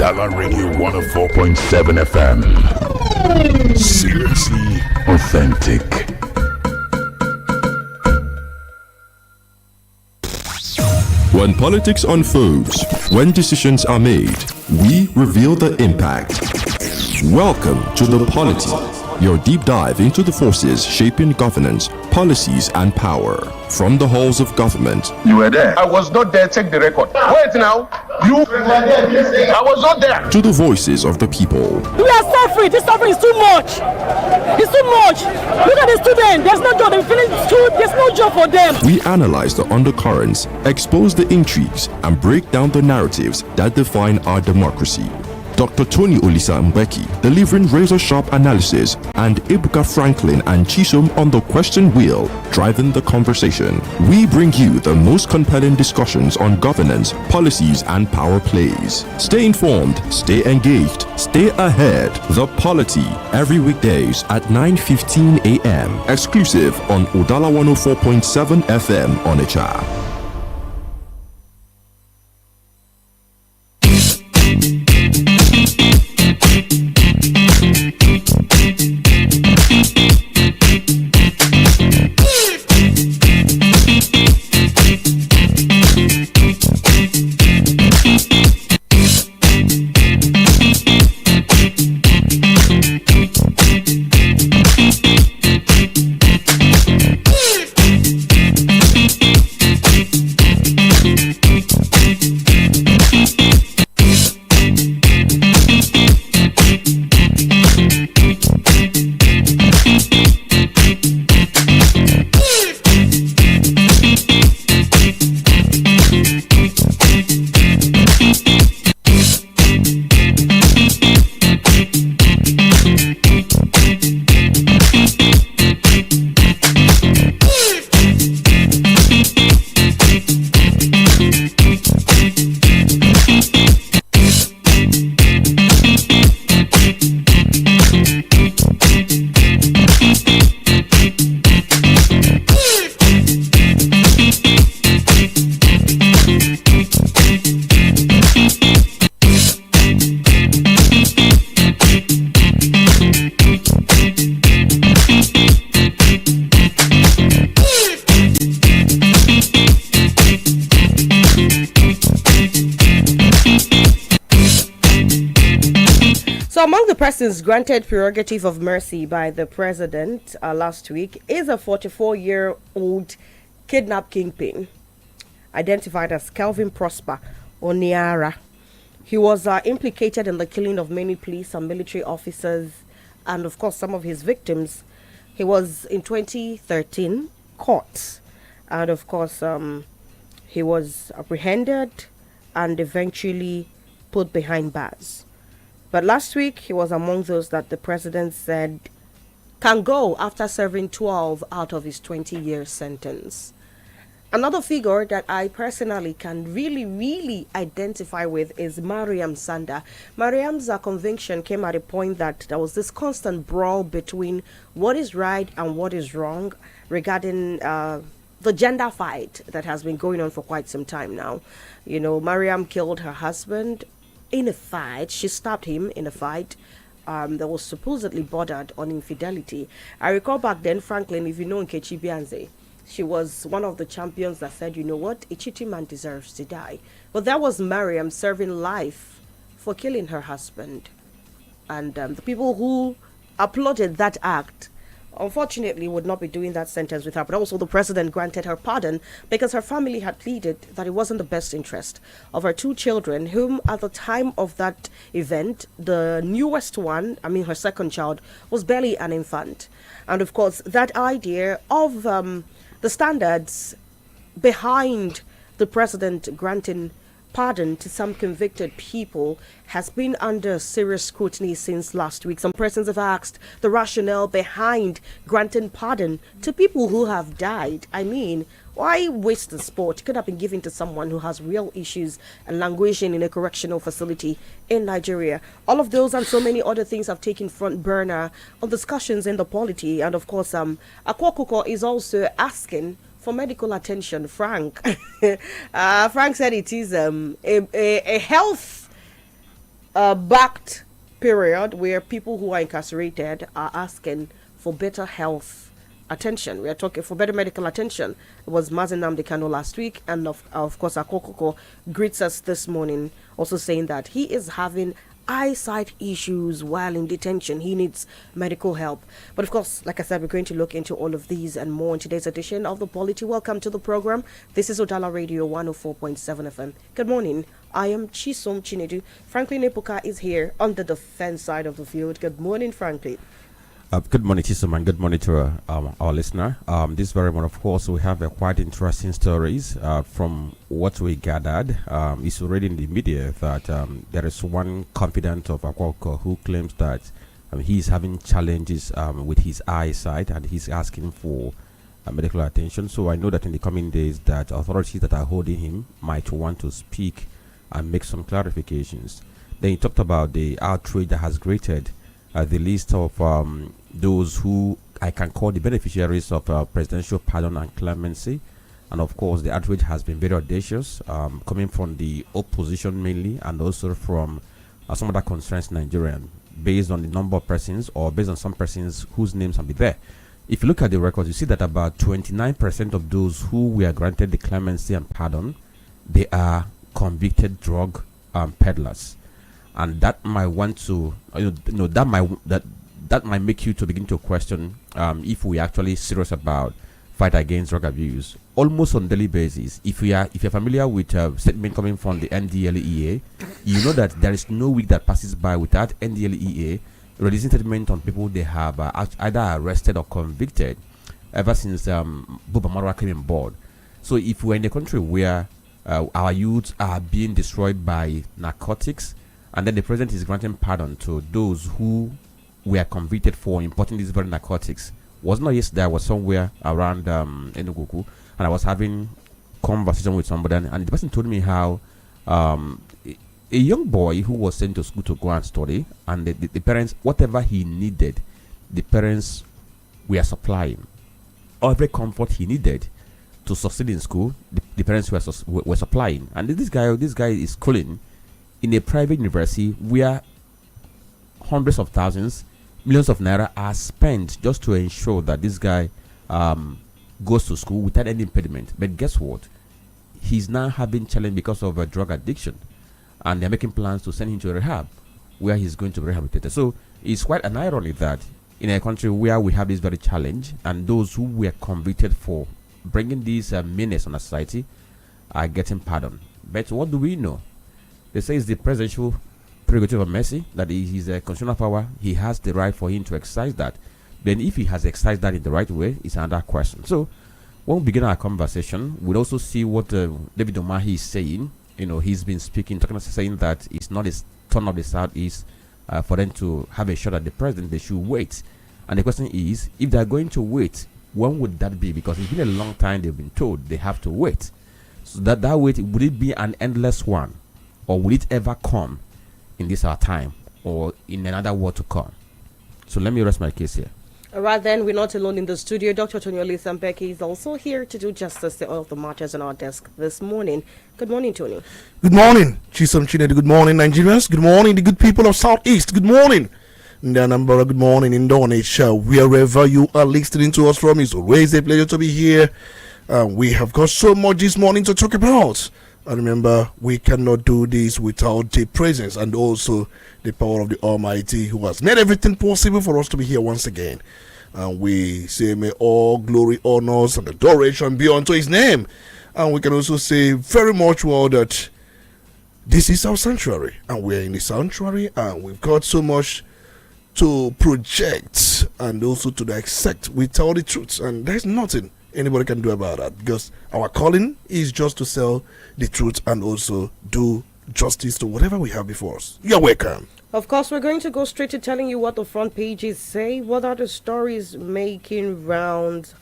Udala Radio 104.7 FM. Seriously authentic. When politics unfolds, when decisions are made, we reveal the impact. Welcome to the Polity, your deep dive into the forces shaping governance, policies, and power. From the halls of government. You were there. I was not there. Check the record. Wait now. You were there. I was not there. To the voices of the people. We are suffering. This suffering is too much. It's too much. Look at the students. There's no job. They finish school. There's no job for them. We analyze the undercurrents, expose the intrigues, and break down the narratives that define our democracy. Dr. Tony Olisa Mbeki delivering razor-sharp analysis, and Ebuka Franklin and Chisom on the question wheel, driving the conversation. We bring you the most compelling discussions on governance, policies, and power plays. Stay informed, stay engaged, stay ahead. The Polity, every weekdays at 9:15 a.m. Exclusive on Udala 104.7 FM Onitsha. So among the persons granted prerogative of mercy by the president last week is a 44-year-old kidnap kingpin identified as Kelvin Prosper Oniara. He was implicated in the killing of many police and military officers and of course some of his victims. He was in 2013 caught and of course he was apprehended and eventually put behind bars. But last week, he was among those that the president said can go after serving 12 out of his 20-year sentence. Another figure that I personally can really identify with is Mariam Sanda. Mariam's conviction came at a point that there was this constant brawl between what is right and what is wrong regarding the gender fight that has been going on for quite some time now. You know, Mariam killed her husband in a fight. She stabbed him in a fight that was supposedly bordered on infidelity. I recall back then, Franklin, if you know Nkechi Bianze, she was one of the champions that said, you know what, a cheating man deserves to die. But that was Mariam serving life for killing her husband. And the people who applauded that act unfortunately would not be doing that sentence with her. But also the president granted her pardon because her family had pleaded that it wasn't the best interest of her two children, whom at the time of that event, the newest one, her second child, was barely an infant. And of course, that idea of the standards behind the president granting pardon to some convicted people has been under serious scrutiny since last week. Some persons have asked the rationale behind granting pardon to people who have died. Why waste the sport? It could have been given to someone who has real issues and languishing in a correctional facility in Nigeria. All of those and so many other things have taken front burner on discussions in the polity. And of course, Akwakuko is also asking for medical attention. Frank said it is a health backed period where people who are incarcerated are asking for better health attention. We are talking for better medical attention. It was Mazi Nnamdi Kanu last week, and of course, Akokoko greets us this morning, also saying that he is having eyesight issues while in detention. He needs medical help. But of course, like I said, we're going to look into all of these and more in today's edition of the Polity. Welcome to the program. This is Udala Radio 104.7 FM. Good morning. I am Chisom Chinedu. Franklin Ebuka is here on the defense side of the field. Good morning, Franklin. Good morning, Chisom, and good morning to our listener. This very morning, of course, we have quite interesting stories. From what we gathered, it's already in the media that there is one confidant of Akwoko who claims that he is having challenges with his eyesight, and he's asking for medical attention. So I know that in the coming days that authorities that are holding him might want to speak and make some clarifications. Then he talked about the outrage that has created the list of those who I can call the beneficiaries of presidential pardon and clemency. And of course, the outrage has been very audacious, coming from the opposition mainly, and also from some other concerns Nigerian, based on the number of persons or based on some persons whose names have been there. If you look at the records, you see that about 29% of those who were granted the clemency and pardon, they are convicted drug peddlers. And that might want to, that might make you to begin to question if we are actually serious about fight against drug abuse. Almost on daily basis, if you're familiar with statement coming from the NDLEA, you know that there is no week that passes by without NDLEA releasing statement on people they have either arrested or convicted ever since Buba Marwa came on board. So if we're in a country where our youths are being destroyed by narcotics, and then the president is granting pardon to those who were convicted for importing these very narcotics. Was not yesterday, I was somewhere around Enugu, and I was having conversation with somebody, and the person told me how a young boy who was sent to school to go and study, and the parents, whatever he needed, the parents were supplying. Every comfort he needed to succeed in school, the parents were supplying. And this guy is schooling in a private university where hundreds of thousands, millions of naira are spent just to ensure that this guy goes to school without any impediment. But guess what? He's now having challenge because of a drug addiction, and they're making plans to send him to rehab, where he's going to be rehabilitated. So it's quite an irony that in a country where we have this very challenge, and those who were convicted for bringing these menace on a society are getting pardoned. But what do we know? They say it's the presidential prerogative of mercy, that he's a constitutional power. He has the right for him to exercise that. Then if he has exercised that in the right way, it's another question. So when we begin our conversation, we'll also see what David Omahi is saying. He's been speaking, saying that it's not a turn of the Southeast for them to have a shot at the president. They should wait. And the question is, if they're going to wait, when would that be? Because it's been a long time they've been told they have to wait. So that wait, would it be an endless one? Or will it ever come in this our time, or in another world to come? So let me rest my case here. All right, then, we're not alone in the studio. Dr. Olisa Mbeki is also here to do justice to all of the matters on our desk this morning. Good morning, Tony. Good morning, Chisom Chinedu. Good morning, Nigerians. Good morning, the good people of Southeast. Good morning, Ndanambara. Good morning, in Onitsha. Wherever you are listening to us from, it's always a pleasure to be here. We have got so much this morning to talk about. And remember, we cannot do this without the presence and also the power of the Almighty, who has made everything possible for us to be here once again. And we say, may all glory, honors, and adoration be unto his name. And we can also say very much well that this is our sanctuary, and we're in the sanctuary, and we've got so much to project and also to dissect. We tell the truth, and there's nothing anybody can do about that, because our calling is just to sell the truth and also do justice to whatever we have before us. You're welcome. Of course, we're going to go straight to telling you what the front pages say. What are the stories making rounds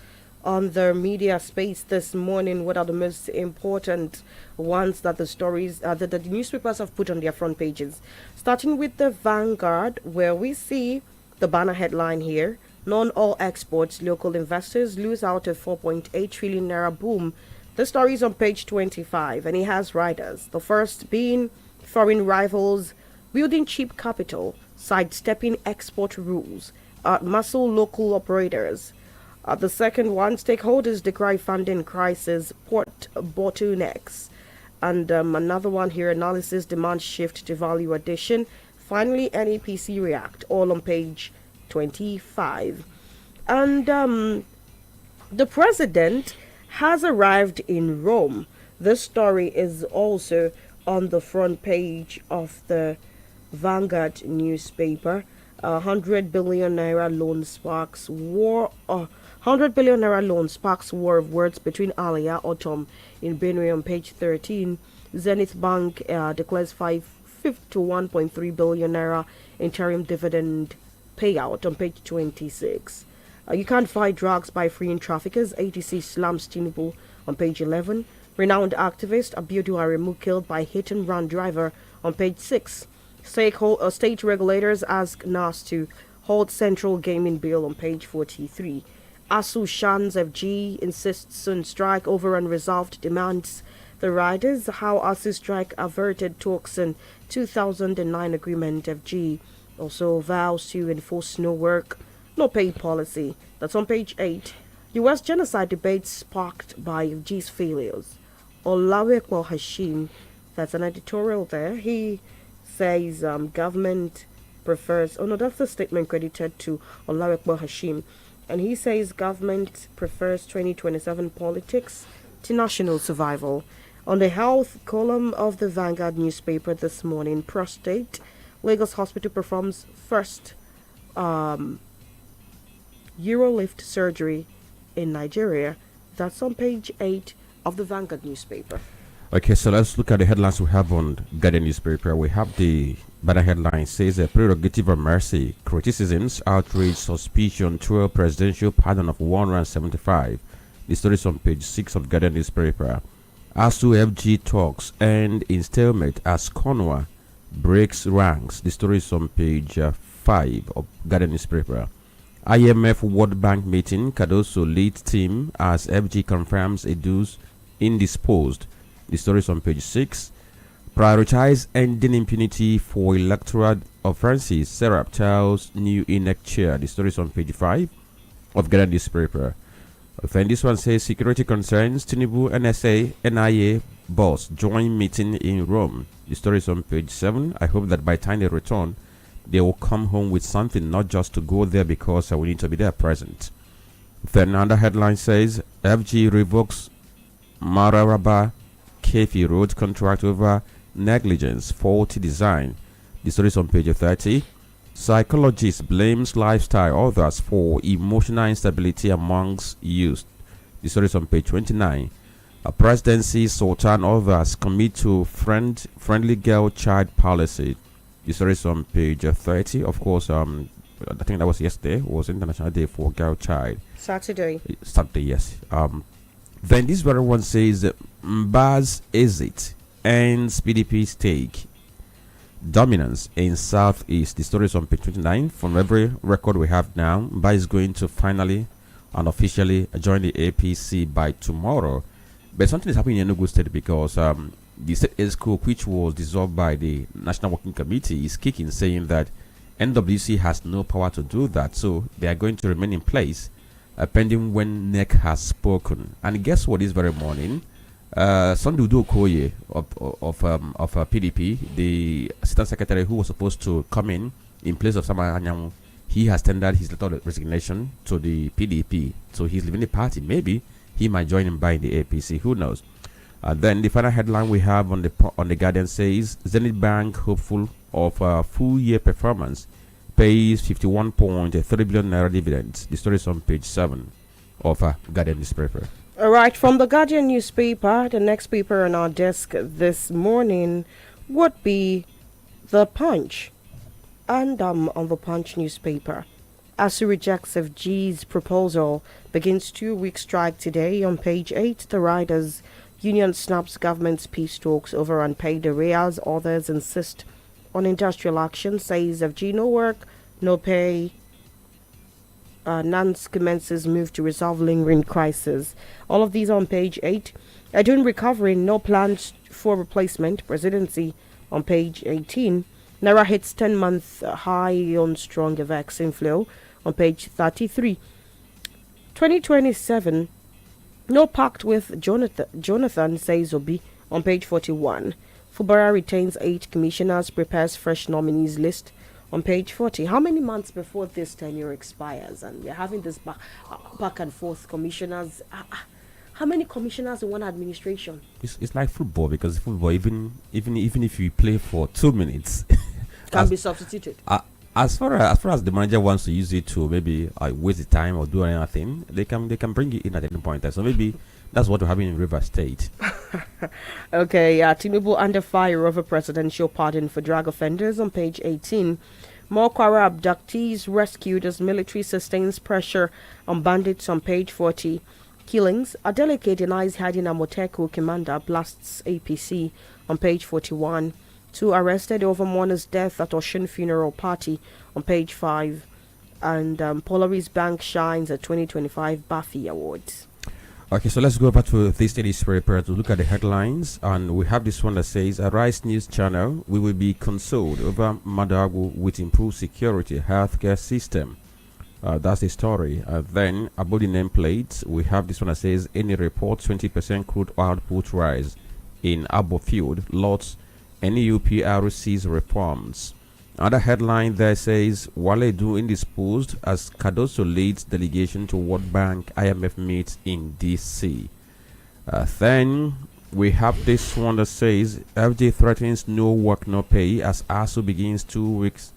on the media space this morning? What are the most important ones that the stories that the newspapers have put on their front pages? Starting with the Vanguard, where we see the banner headline here: non-oil exports, local investors lose out a 4.8 trillion naira boom. The story is on page 25, and it has riders. The first being foreign rivals Building cheap capital, sidestepping export rules, muscle local operators. The second one, stakeholders decry funding crisis, port bottlenecks. And another one here, analysis demand shift to value addition. Finally, NEPC react, all on page 25. And the president has arrived in Rome. This story is also on the front page of the Vanguard newspaper. 100 billion naira loan sparks war. 100 billion naira loan sparks war of words between Alia Autumn in Benue on page 13. Zenith Bank declares 51.3 billion naira interim dividend payout on page 26. You can't fight drugs by freeing traffickers. ATC slams Tinubu on page 11. Renowned activist Abiodun Aremu killed by hit-and-run driver on page 6. State regulators ask NAS to hold central gaming bill on page 43. ASU Shans FG insists on strike over unresolved demands. The riders, how ASU strike averted talks in 2009 agreement. FG also vows to enforce no work, no pay policy. That's on page 8. U.S. genocide debate sparked by FG's failures. Olawekwa Hashim, that's an editorial there. He says government prefers, oh no, that's the statement credited to Olawekwa Hashim. And he says government prefers 2027 politics to national survival. On the health column of the Vanguard newspaper this morning, prostate, Lagos hospital performs first Eurolift surgery in Nigeria. That's on page 8 of the Vanguard newspaper. Okay, so let's look at the headlines we have on Guardian newspaper. We have the banner headline says a prerogative of mercy, criticisms, outrage, suspicion, 12 presidential pardon of 175. The story is on page 6 of Guardian newspaper. ASU FG talks and in stalemate as Conwa breaks ranks. The story is on page 5 of Guardian newspaper. IMF World Bank meeting, Cardoso lead team as FG confirms Edu's indisposed. The story is on page 6. Prioritize ending impunity for electoral offences. Serap tells new INEC chair. The story is on page 5 of Guardian newspaper. Then this one says security concerns. Tinubu, NSA, NIA boss join meeting in Rome. The story is on page 7. I hope that by the time they return, they will come home with something, not just to go there because we need to be there present. Then another headline says FG revokes Mararaba Kefi road contract over negligence, faulty design. The story is on page 30. Psychologist blames lifestyle others for emotional instability amongst youth. The story is on page 29. A presidency, Sultan others commit to friendly girl child policy. The story is on page 30. Of course, I think that was yesterday. Was International Day for Girl Child. Saturday, yes. Then this very one says Mbaz exit ends PDP stake dominance in Southeast. The story is on page 29. From every record we have now, Mba is going to finally and officially join the APC by tomorrow. But something is happening in Enugu State because the state ESCO, which was dissolved by the National Working Committee, is kicking, saying that NWC has no power to do that. So they are going to remain in place pending when NEC has spoken. And guess what? This very morning, Sandudu Okoye of PDP, the assistant secretary who was supposed to come in place of Sama Anyang, he has tendered his letter of resignation to the PDP. So he's leaving the party. Maybe he might join him by the APC. Who knows? Then the final headline we have on the Guardian says Zenith Bank hopeful of a full year performance, pays 51.3 billion naira dividends. The story is on page 7 of Guardian newspaper. All right, from the Guardian newspaper, the next paper on our desk this morning would be The Punch. And on the Punch newspaper, ASU rejects FG's proposal, begins 2-week strike today. On page 8, the riders union snaps government's peace talks over unpaid arrears. Others insist on industrial action, says FG no work, no pay. Nance commences move to resolve lingering crisis. All of these on page 8. Doing recovery, no plans for replacement. Presidency on page 18. Naira hits 10-month high on strong FX inflow on page 33. 2027, no pact with Jonathan, says Obi on page 41. Fubara retains 8 commissioners, prepares fresh nominees list on page 40. How many months before this tenure expires? And we're having this back and forth commissioners. How many commissioners in one administration? It's like football, because football, even if you play for 2 minutes, can be substituted. As far as the manager wants to use it to maybe waste the time or do anything, they can bring it in at any point. So maybe that's what we're having in River State. Okay, Tinubu under fire over presidential pardon for drug offenders on page 18. More Kwara abductees rescued as military sustains pressure on bandits on page 40. Killings. Adeleke denies hiding a Moteco commander, blasts APC on page 41. 2 arrested over mourner's death at Ocean funeral party on page 5. And Polaris Bank shines at 2025 Buffy Awards. Okay, so let's go back to this day's paper to look at the headlines. And we have this one that says, Arise News Channel, we will be consoled over Madagu with improved security healthcare system. That's the story. Then, above the nameplates, we have this one that says, any report 20% crude output rise in Abofield, lots NUPRC's reforms. Other headline there says, Wale Do indisposed as Cardoso leads delegation to World Bank IMF meets in DC. Then we have this one that says, FJ threatens no work, no pay as ASU begins 2 weeks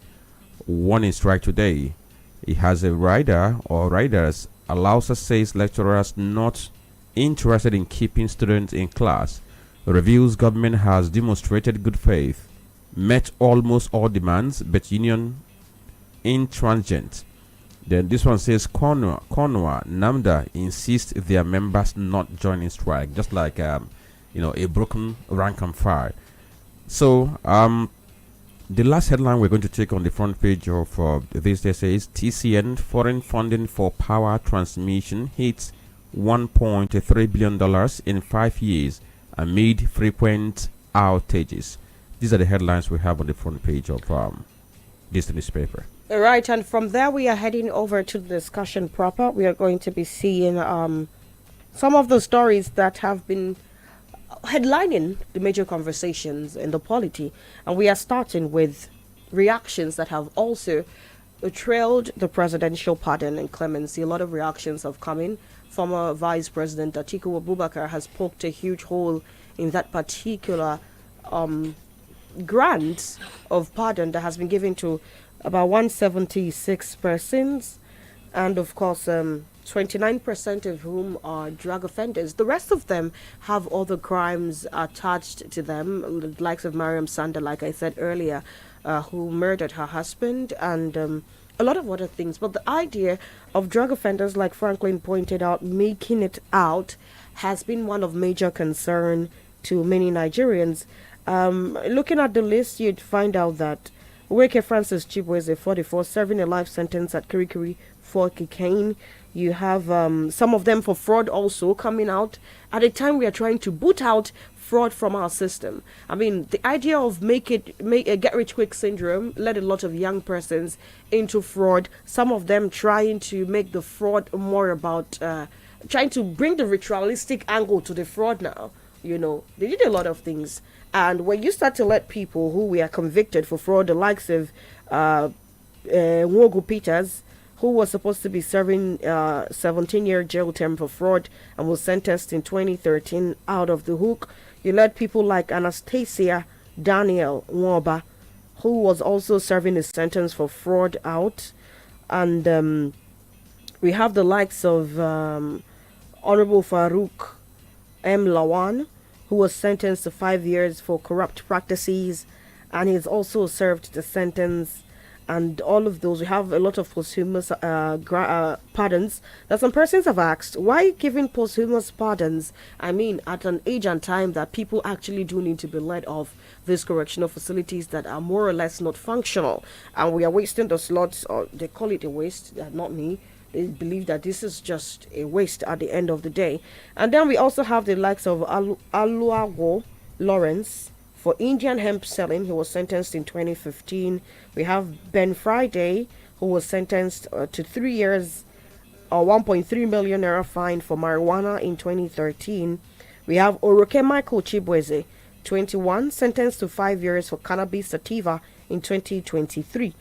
warning strike today. It has a rider or riders allows us says lecturers not interested in keeping students in class. Reveals government has demonstrated good faith. Met almost all demands, but union intransigent. Then this one says Konwa Namda insist their members not joining strike, just like a broken rank and file. So the last headline we're going to take on the front page of this day says TCN foreign funding for power transmission hits $1.3 billion in 5 years amid frequent outages. These are the headlines we have on the front page of this newspaper. All right, and from there we are heading over to the discussion proper. We are going to be seeing some of the stories that have been headlining the major conversations in the polity. And we are starting with reactions that have also trailed the presidential pardon and clemency. A lot of reactions have come in. Former Vice President Atiku Abubakar has poked a huge hole in that particular grant of pardon that has been given to about 176 persons, and of course 29% of whom are drug offenders. The rest of them have other crimes attached to them, the likes of Mariam Sanda, like I said earlier, who murdered her husband, and a lot of other things. But the idea of drug offenders, like Franklin pointed out, making it out has been one of major concern to many Nigerians. Looking at the list, you'd find out that Weke Francis Chibweze, 44, serving a life sentence at Kirikiri for cocaine. You have some of them for fraud also coming out at a time we are trying to boot out fraud from our system. I mean, the idea of make a get rich quick syndrome led a lot of young persons into fraud. Some of them trying to make the fraud more about trying to bring the ritualistic angle to the fraud now. You know, they did a lot of things. And when you start to let people who were convicted for fraud, the likes of Nwogu Peters, who was supposed to be serving 17-year jail term for fraud and was sentenced in 2013 out of the hook. You let people like Anastasia Daniel Nwoba, who was also serving his sentence for fraud out. And we have the likes of Honorable Farouk M. Lawan, who was sentenced to 5 years for corrupt practices, and he's also served the sentence. And all of those, we have a lot of posthumous pardons that some persons have asked, why giving posthumous pardons? I mean, at an age and time that people actually do need to be let off these correctional facilities that are more or less not functional, and we are wasting the slots, or they call it a waste, not me. They believe that this is just a waste at the end of the day. And then we also have the likes of Aluago Lawrence, For Indian hemp selling, he was sentenced in 2015. We have Ben Friday, who was sentenced to 3 years or 1.3 million naira fine for marijuana in 2013. We have Oroke Michael Chibweze, 21, sentenced to 5 years for cannabis sativa in 2023.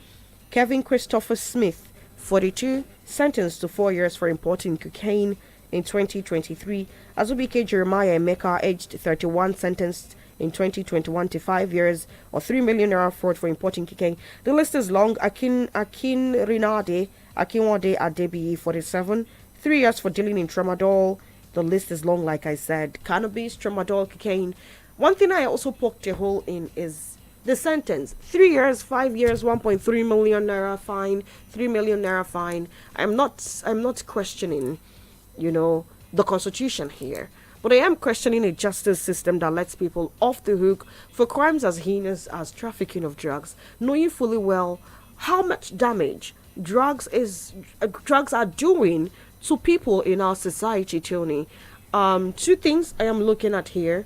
Kevin Christopher Smith, 42, sentenced to 4 years for importing cocaine in 2023. Azubike Jeremiah Emeka, aged 31, sentenced in 2021 to 5 years or 3 million naira fraud for importing cocaine. The list is long. Akin Rinade, Akinwade Adebi, 47, 3 years for dealing in tramadol. The list is long, like I said. Cannabis, tramadol, cocaine. One thing I also poked a hole in is the sentence. 3 years, 5 years, 1.3 million naira fine, 3 million naira fine. I'm not questioning, the constitution here. But I am questioning a justice system that lets people off the hook for crimes as heinous as trafficking of drugs, knowing fully well how much damage drugs are doing to people in our society, Tony. Two things I am looking at here.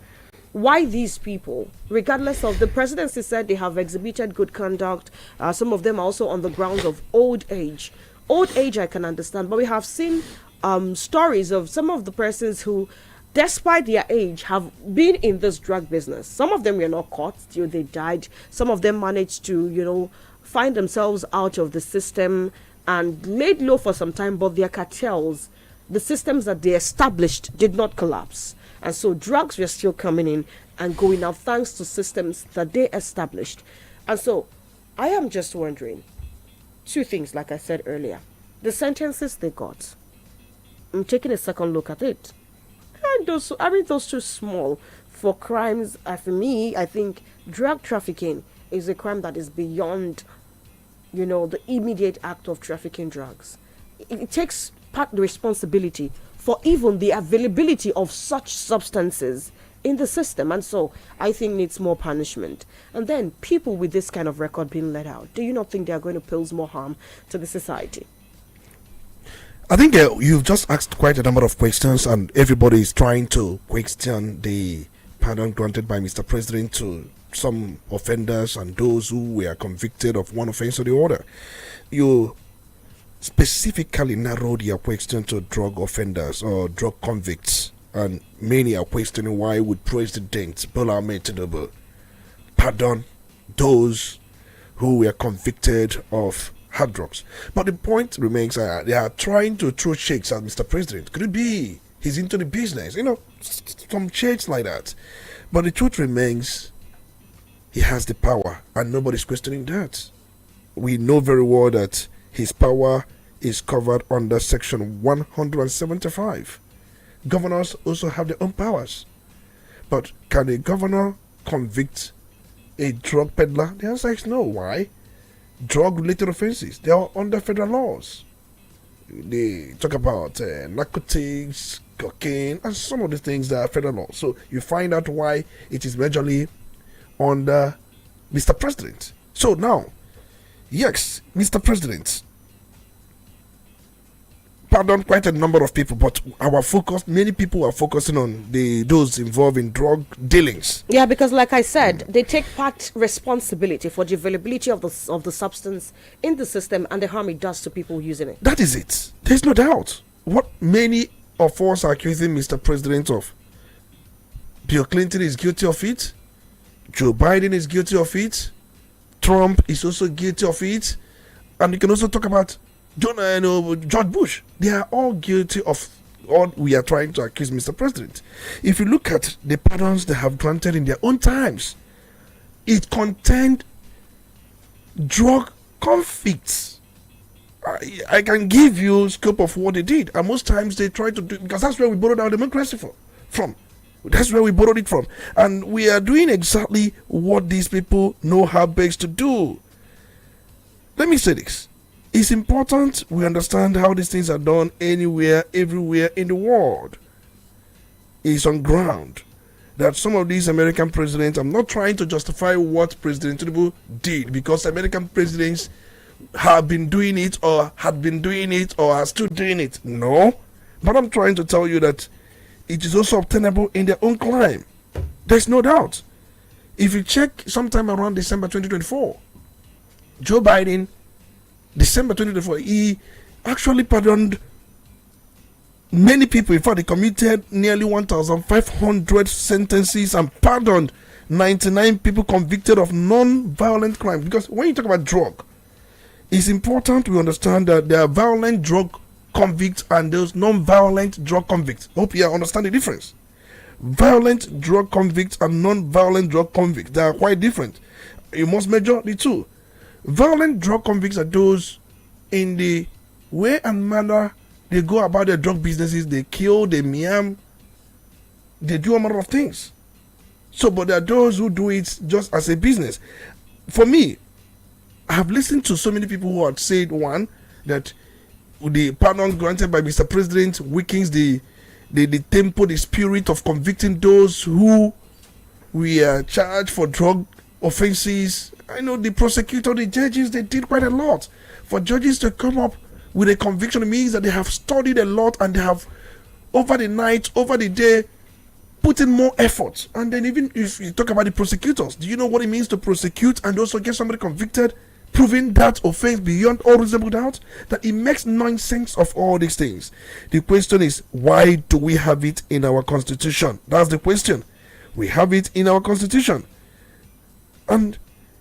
Why these people, regardless of the presidency said they have exhibited good conduct, some of them are also on the grounds of old age. Old age I can understand, but we have seen stories of some of the persons who, despite their age, have been in this drug business. Some of them were not caught till they died. Some of them managed to, find themselves out of the system and laid low for some time, but their cartels, the systems that they established, did not collapse. And so drugs were still coming in and going out thanks to systems that they established. And so I am just wondering, two things, like I said earlier. The sentences they got, I'm taking a second look at it. And those too small for crimes. For me, I think drug trafficking is a crime that is beyond, the immediate act of trafficking drugs. It takes part the responsibility for even the availability of such substances in the system, and so I think needs more punishment. And then people with this kind of record being let out, do you not think they are going to pose more harm to the society? I think you've just asked quite a number of questions, and everybody is trying to question the pardon granted by Mr. President to some offenders and those who were convicted of one offense or the other. You specifically narrowed your question to drug offenders or drug convicts, and many are questioning why would President Bola Ahmed Tinubu pardon those who were convicted of hard drugs. But the point remains, they are trying to throw shakes at Mr. President. Could it be he's into the business? Some shakes like that. But the truth remains, he has the power, and nobody's questioning that. We know very well that his power is covered under Section 175. Governors also have their own powers. But can a governor convict a drug peddler? The answer is no. Why? Drug-related offenses, they are under federal laws. They talk about narcotics, cocaine, and some of the things that are federal law. So you find out why it is majorly under Mr. President. So now, yes, Mr. President pardon quite a number of people, but many people are focusing on those involved in drug dealings. Yeah, because like I said, they take part responsibility for the availability of the substance in the system and the harm it does to people using it. That is it. There's no doubt. What many of us are accusing Mr. President of, Bill Clinton is guilty of it, Joe Biden is guilty of it, Trump is also guilty of it, and you can also talk about George Bush. They are all guilty of what we are trying to accuse Mr. President. If you look at the pardons they have granted in their own times, it contained drug convicts. I can give you scope of what they did, and most times they try to do, because that's where we borrowed our democracy from. That's where we borrowed it from, and we are doing exactly what these people know how best to do. Let me say this. It's important we understand how these things are done anywhere, everywhere in the world. It's on ground that some of these American presidents, I'm not trying to justify what President Tinubu did, because American presidents have been doing it or had been doing it or are still doing it. No. But I'm trying to tell you that it is also obtainable in their own clime. There's no doubt. If you check sometime around December 2024, Joe Biden, December 2024, he actually pardoned many people. In fact, he committed nearly 1,500 sentences and pardoned 99 people convicted of non-violent crime. Because when you talk about drug, it's important we understand that there are violent drug convicts and those non-violent drug convicts. Hope you understand the difference. Violent drug convicts and non-violent drug convicts, they are quite different. You must measure the two. Violent drug convicts are those in the way and manner they go about their drug businesses. They kill, they miam, they do a number of things. So, but there are those who do it just as a business. For me, I have listened to so many people who have said, one, that the pardon granted by Mr. President weakens the tempo, the spirit of convicting those who we are charged for drug offenses. I know the prosecutor, the judges, they did quite a lot. For judges to come up with a conviction means that they have studied a lot and they have, over the night, over the day, put in more effort. And then even if you talk about the prosecutors, do you know what it means to prosecute and also get somebody convicted, proving that offense beyond all reasonable doubt? That it makes nonsense of all these things. The question is, why do we have it in our constitution? That's the question. We have it in our constitution. And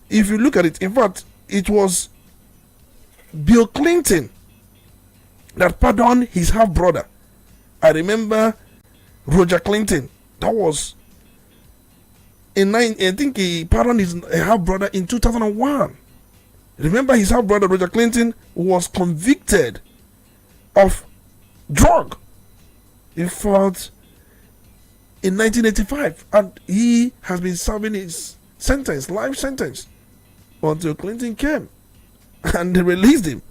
if you look at it, in fact, it was Bill Clinton that pardoned his half-brother. I remember Roger Clinton. That was I think he pardoned his half-brother in 2001. Remember, his half-brother Roger Clinton was convicted of drug. In fact, in 1985, and he has been serving his sentence, life sentence, until Clinton came and they released him.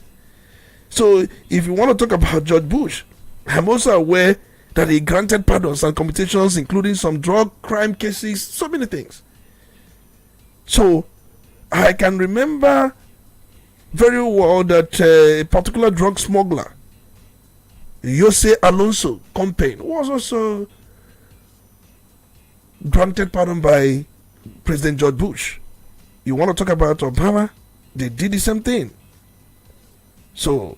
So, if you want to talk about George Bush, I'm also aware that he granted pardons and commutations, including some drug crime cases, so many things. So, I can remember very well that a particular drug smuggler, Jose Alonso Compane, was also granted pardon by President George Bush. You want to talk about Obama? They did the same thing. So,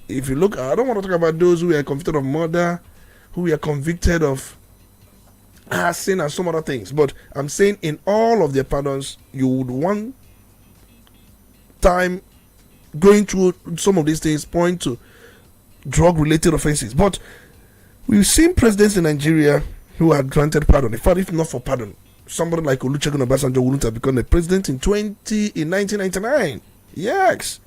if you look, I don't want to talk about those who are convicted of murder, who are convicted of arson and some other things. But I'm saying in all of their pardons, you would one time going through some of these things point to drug-related offenses. But we've seen presidents in Nigeria who had granted pardon. In fact, if not for pardon, somebody like Olusegun Obasanjo wouldn't have become the president in 1999. Yes.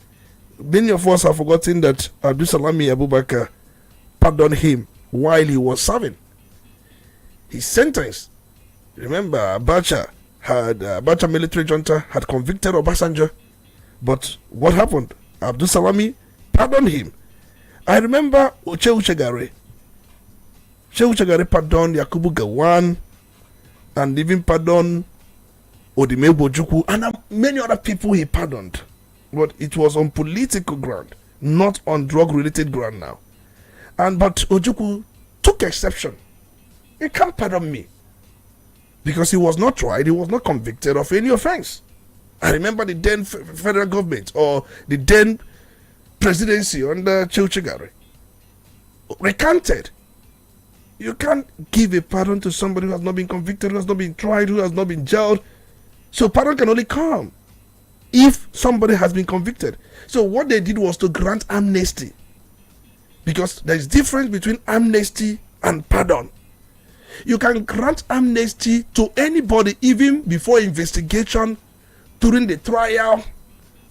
Many of us have forgotten that Abdulsalami Abubakar pardoned him while he was serving his sentence. Remember, Abacha military junta had convicted Obasanjo. But what happened? Abdulsalami pardoned him. I remember Shehu Shagari. Shehu Shagari pardoned Yakubu Gowon and even pardoned Odimegwu Ojukwu and many other people he pardoned. But it was on political ground, not on drug-related ground now. But Ojukwu took exception. He can't pardon me because he was not tried, he was not convicted of any offense. I remember the then federal government or the then presidency under Shehu Shagari recanted. You can't give a pardon to somebody who has not been convicted, who has not been tried, who has not been jailed. So pardon can only come if somebody has been convicted. So what they did was to grant amnesty, because there is difference between amnesty and pardon. You can grant amnesty to anybody even before investigation, during the trial,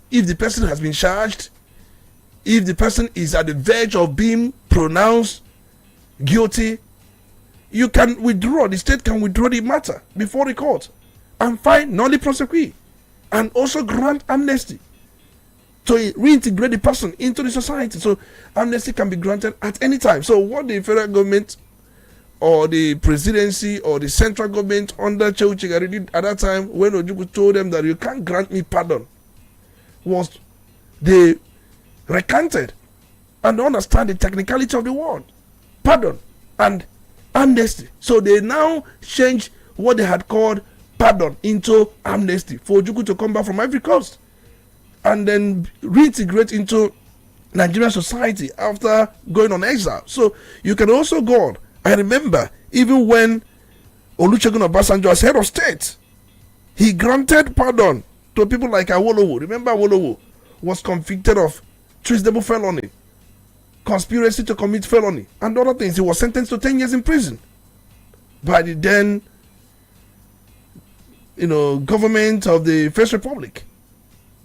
if the person has been charged, if the person is at the verge of being pronounced guilty. You can withdraw, the state can withdraw the matter before the court and find nolli prosequi, and also grant amnesty to reintegrate the person into the society. So amnesty can be granted at any time. So what the federal government or the presidency or the central government under Shehu Shagari did at that time, when Ojukwu told them that you can't grant me pardon, was they recanted and understand the technicality of the word pardon and amnesty. So they now changed what they had called pardon into amnesty for Ojukwu to come back from Ivory Coast and then reintegrate into Nigerian society after going on exile. So you can also go on. I remember even when Olusegun Obasanjo as head of state, he granted pardon to people like Awolowo. Remember Awolowo was convicted of treasonable felony, conspiracy to commit felony, and other things. He was sentenced to 10 years in prison by the then, government of the First Republic.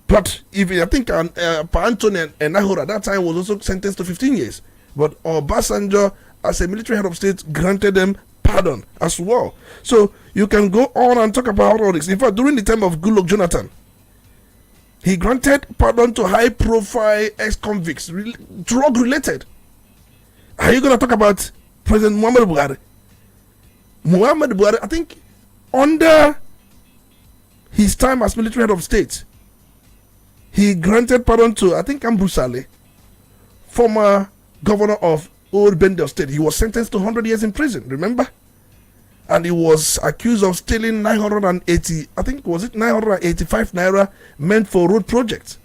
But I think Pa Anthony and Nahor at that time was also sentenced to 15 years. But Obasanjo, as a military head of state, granted them pardon as well. So you can go on and talk about all this. In fact, during the time of Goodluck Jonathan, he granted pardon to high-profile ex-convicts, drug-related. Are you going to talk about President Muhammadu Buhari? Muhammadu Buhari, I think, under his time as military head of state, he granted pardon to, I think, Ambrose Saleh, former governor of Old Bendel State. He was sentenced to 100 years in prison, remember? And he was accused of stealing 985 naira meant for road projects.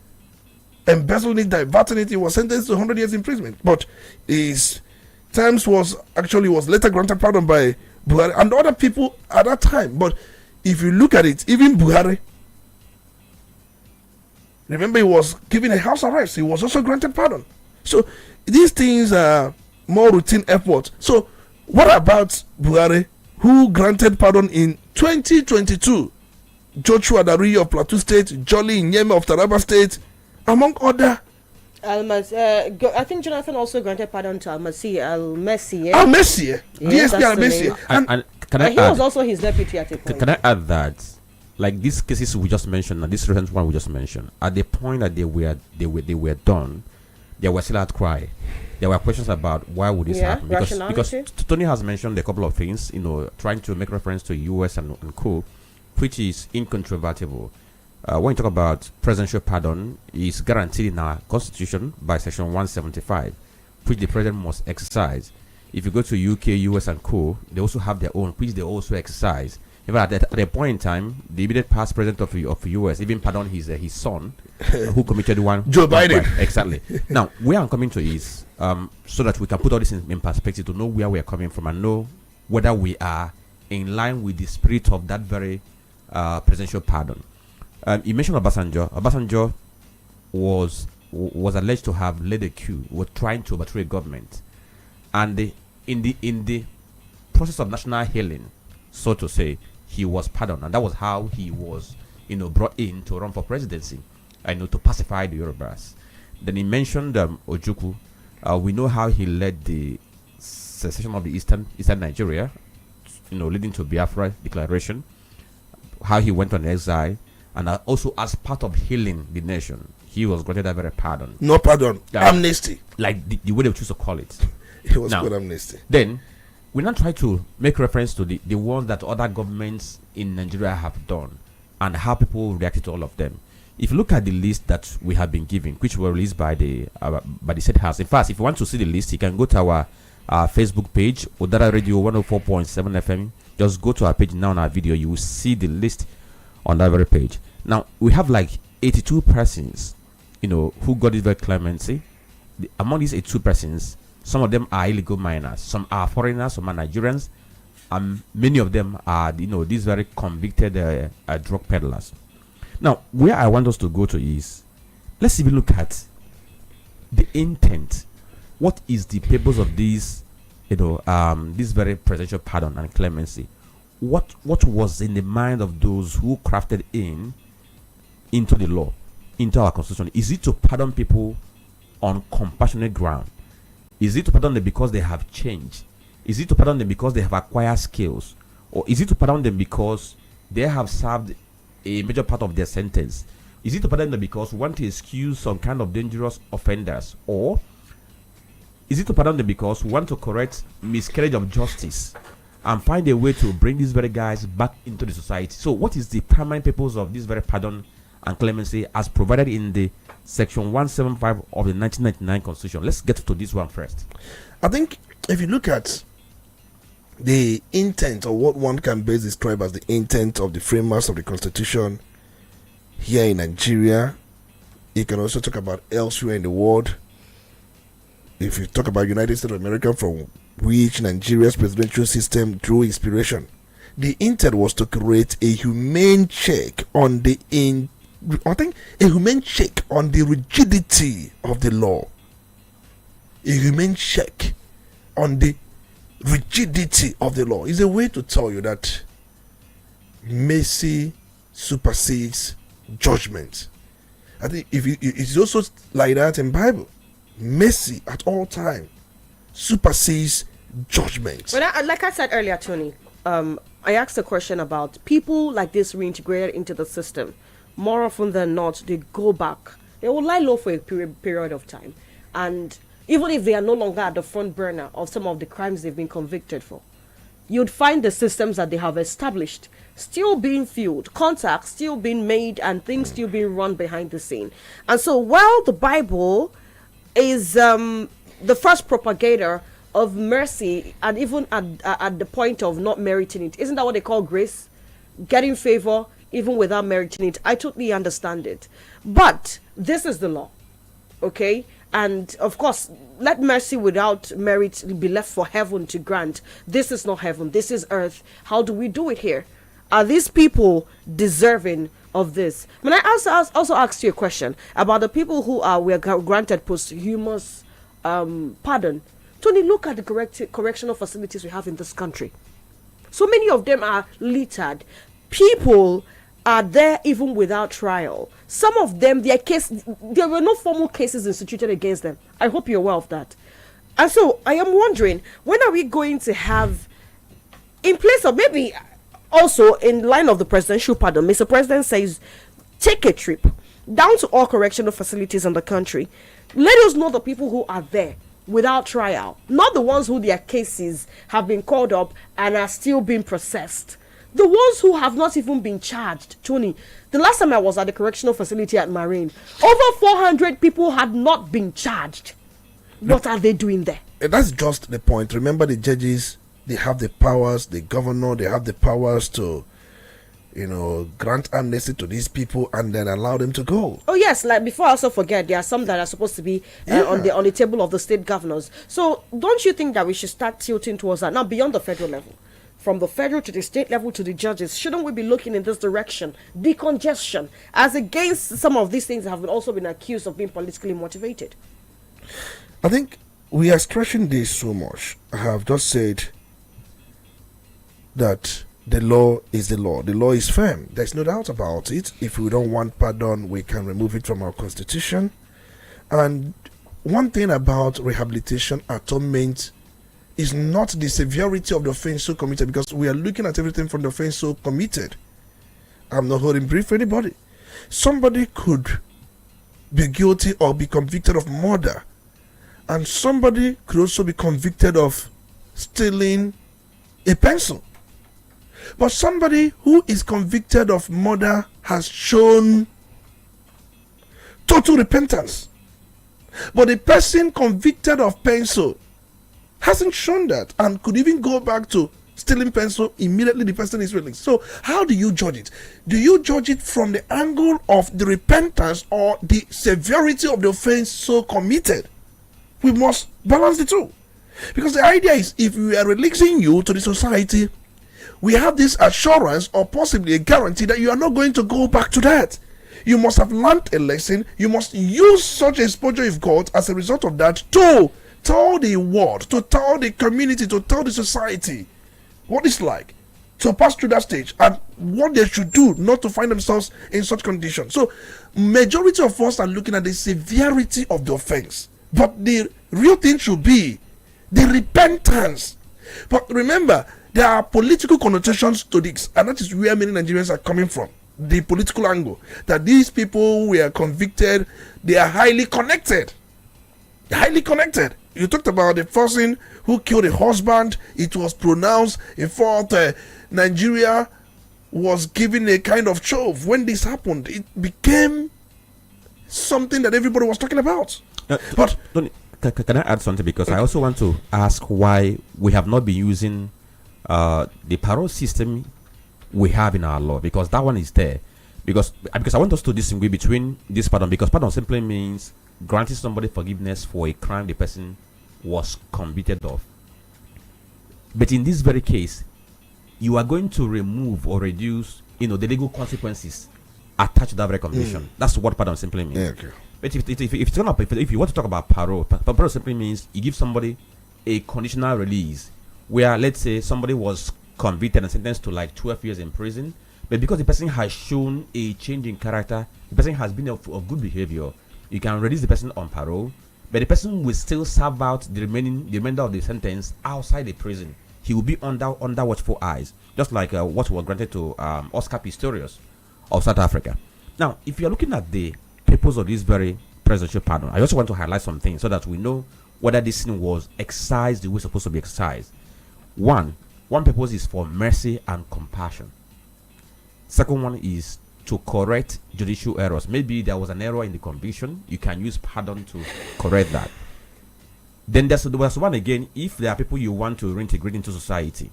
Embezzling it, diverting it. He was sentenced to 100 years imprisonment. But his terms was later granted pardon by Buhari and other people at that time. But if you look at it, even Buhari, remember, he was given a house arrest. He was also granted pardon. So these things are more routine efforts. So what about Buhari, who granted pardon in 2022? Joshua Dari of Plateau State, Jolly Nyeme of Taraba State, among other. I think Jonathan also granted pardon to Almasi. DSP Almasi. And he was also his deputy at a point. Can I add that, like these cases we just mentioned, and this recent one we just mentioned, at the point that they were done, there was still outcry. There were questions about why would this happen, because Tony has mentioned a couple of things, trying to make reference to US and co, which is incontrovertible. When you talk about presidential pardon, is guaranteed in our constitution by section 175, which the president must exercise. If you go to UK, US and co, they also have their own, which they also exercise. In fact, at a point in time, the immediate past president of US even pardoned his son, who committed one. Joe Biden. Exactly. Now, where I'm coming to is so that we can put all this in perspective, to know where we are coming from and know whether we are in line with the spirit of that very presidential pardon. You mentioned Obasanjo. Obasanjo was alleged to have led a coup, was trying to overthrow a government, and in the process of national healing, so to say, he was pardoned, and that was how he was, brought in to run for presidency, to pacify the Yorubas. Then he mentioned Ojukwu. We know how he led the secession of the eastern Nigeria, leading to Biafra declaration. How he went on exile, and also as part of healing the nation, he was granted a very pardon. No pardon, amnesty, like the way they choose to call it. It was called amnesty. Then we now try to make reference to the ones that other governments in Nigeria have done and how people reacted to all of them. If you look at the list that we have been given, which were released by the said house. In fact, if you want to see the list, you can go to our Facebook page, Udala Radio 104.7 FM. Just go to our page now on our video. You will see the list on that very page. Now, we have like 82 persons, who got this very clemency. Among these 82 persons, some of them are illegal minors, some are foreigners, some are Nigerians, and many of them are, these very convicted drug peddlers. Now, where I want us to go to is, let's even look at the intent. What is the purpose of these, this very presidential pardon and clemency? What was in the mind of those who crafted into the law, into our constitution? Is it to pardon people on compassionate ground? Is it to pardon them because they have changed? Is it to pardon them because they have acquired skills? Or is it to pardon them because they have served a major part of their sentence? Is it to pardon them because we want to excuse some kind of dangerous offenders? Or is it to pardon them because we want to correct miscarriage of justice and find a way to bring these very guys back into the society? So what is the primary purpose of this very pardon and clemency as provided in the section 175 of the 1999 constitution? Let's get to this one first. I think if you look at the intent, or what one can best describe as the intent of the framers of the Constitution here in Nigeria. You can also talk about elsewhere in the world. If you talk about United States of America, from which Nigeria's presidential system drew inspiration, the intent was to create a humane check on the rigidity of the law. A humane check on the rigidity of the law is a way to tell you that mercy supersedes judgment. I think it's also like that in Bible. Mercy at all time supersedes judgment. But like I said earlier, Tony, I asked a question about people like this reintegrated into the system. More often than not, they go back. They will lie low for a period of time, and even if they are no longer at the front burner of some of the crimes they've been convicted for, you'd find the systems that they have established still being fueled, contacts still being made, and things still being run behind the scene. And so while the Bible is the first propagator of mercy, and even at the point of not meriting it, isn't that what they call grace? Getting favor even without meriting it. I totally understand it. But this is the law, okay? And of course, let mercy without merit be left for heaven to grant. This is not heaven, this is earth. How do we do it here? Are these people deserving of this? When I also asked you a question about the people who were granted posthumous pardon. Tony, look at the correctional facilities we have in this country. So many of them are littered. People are there even without trial. Some of them, there were no formal cases instituted against them. I hope you're aware of that. And so I am wondering, when are we going to have, in place of maybe also in line of the presidential pardon, Mr. President says, take a trip down to all correctional facilities in the country. Let us know the people who are there without trial, not the ones who their cases have been called up and are still being processed. The ones who have not even been charged. Tony, the last time I was at the correctional facility at Marine, over 400 people had not been charged. What are they doing there? That's just the point. Remember, the judges, they have the powers, the governor, they have the powers to, grant amnesty to these people and then allow them to go. Oh yes, like before I also forget, there are some that are supposed to be on the table of the state governors. So don't you think that we should start tilting towards that now, beyond the federal level? From the federal to the state level to the judges, shouldn't we be looking in this direction? Decongestion, as against some of these things that have also been accused of being politically motivated. I think we are stretching this so much. I have just said that the law is the law. The law is firm. There's no doubt about it. If we don't want pardon, we can remove it from our constitution. And one thing about rehabilitation, atonement, is not the severity of the offense so committed, because we are looking at everything from the offense so committed. I'm not holding brief for anybody. Somebody could be guilty or be convicted of murder, and somebody could also be convicted of stealing a pencil. But somebody who is convicted of murder has shown total repentance, but the person convicted of pencil hasn't shown that and could even go back to stealing pencil. Immediately the person is released. So how do you judge it? Do you judge it from the angle of the repentance or the severity of the offense so committed? We must balance the two, because the idea is, if we are releasing you to the society, we have this assurance or possibly a guarantee that you are not going to go back to that. You must have learned a lesson. You must use such exposure you've got as a result of that to tell the world, to tell the community, to tell the society what it's like to pass through that stage and what they should do not to find themselves in such conditions. So majority of us are looking at the severity of the offense, but the real thing should be the repentance. But remember, there are political connotations to this, and that is where many Nigerians are coming from. The political angle that these people who are convicted, they are highly connected. Highly connected. You talked about the person who killed a husband. It was pronounced, in fact, Nigeria was given a kind of shove when this happened. It became something that everybody was talking about. But can I add something? Because I also want to ask why we have not been using the parole system we have in our law, because that one is there. Because I want us to distinguish between this pardon, because pardon simply means granting somebody forgiveness for a crime the person was convicted of. But in this very case, you are going to remove or reduce, the legal consequences attached to that very conviction. That's what pardon simply means. Yeah, okay. But if you want to talk about parole, parole simply means you give somebody a conditional release, where let's say somebody was convicted and sentenced to like 12 years in prison, but because the person has shown a change in character, the person has been of good behavior, you can release the person on parole, but the person will still serve out the remainder of the sentence outside the prison. He will be under watchful eyes, just like what was granted to Oscar Pistorius of South Africa. Now, if you are looking at the purpose of this very presidential pardon, I also want to highlight some things so that we know whether this thing was exercised the way it's supposed to be exercised. One purpose is for mercy and compassion. Second one is to correct judicial errors. Maybe there was an error in the conviction, you can use pardon to correct that. Then there's one again, if there are people you want to reintegrate into society,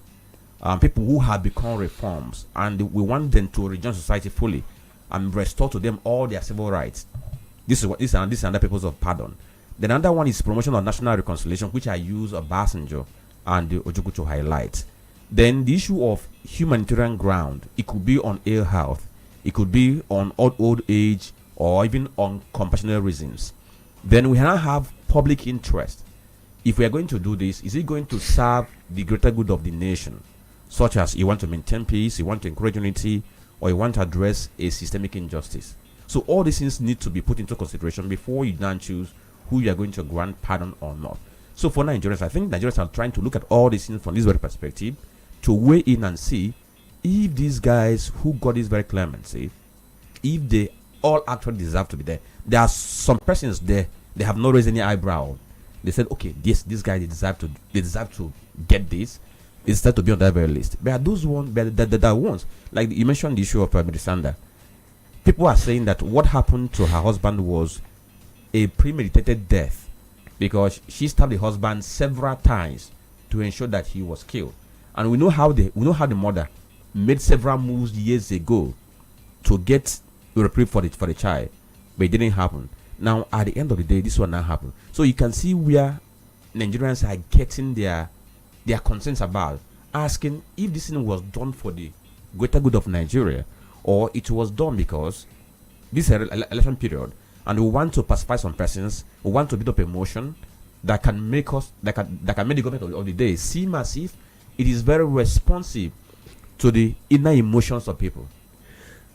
people who have become reforms, and we want them to rejoin society fully and restore to them all their civil rights. This is another purpose of pardon. Then another one is promotion of national reconciliation, which I use Obasanjo and Ojukwu to highlight. Then the issue of humanitarian ground, it could be on ill health, it could be on old age, or even on compassionate reasons. Then we now have public interest. If we are going to do this, is it going to serve the greater good of the nation, such as you want to maintain peace, you want to encourage unity, or you want to address a systemic injustice? So all these things need to be put into consideration before you then choose who you are going to grant pardon or not. So for Nigerians, I think Nigerians are trying to look at all these things from this very perspective, to weigh in and see if these guys who got this very clemency, if they all actually deserve to be there. There are some persons there, they have not raised any eyebrow. They said, okay, this guy, they deserve to get this. They deserve to be on that very list. But are those ones, that ones, like you mentioned the issue of Melisanda. People are saying that what happened to her husband was a premeditated death, because she stabbed the husband several times to ensure that he was killed. And we know how the mother made several moves years ago to get a reprieve for the child, but it didn't happen. Now, at the end of the day, this will not happen. So you can see where Nigerians are getting their concerns about, asking if this thing was done for the greater good of Nigeria, or it was done because this is an election period, and we want to pacify some persons, we want to build up emotion that can make the government of the day seem as if it is very responsive to the inner emotions of people.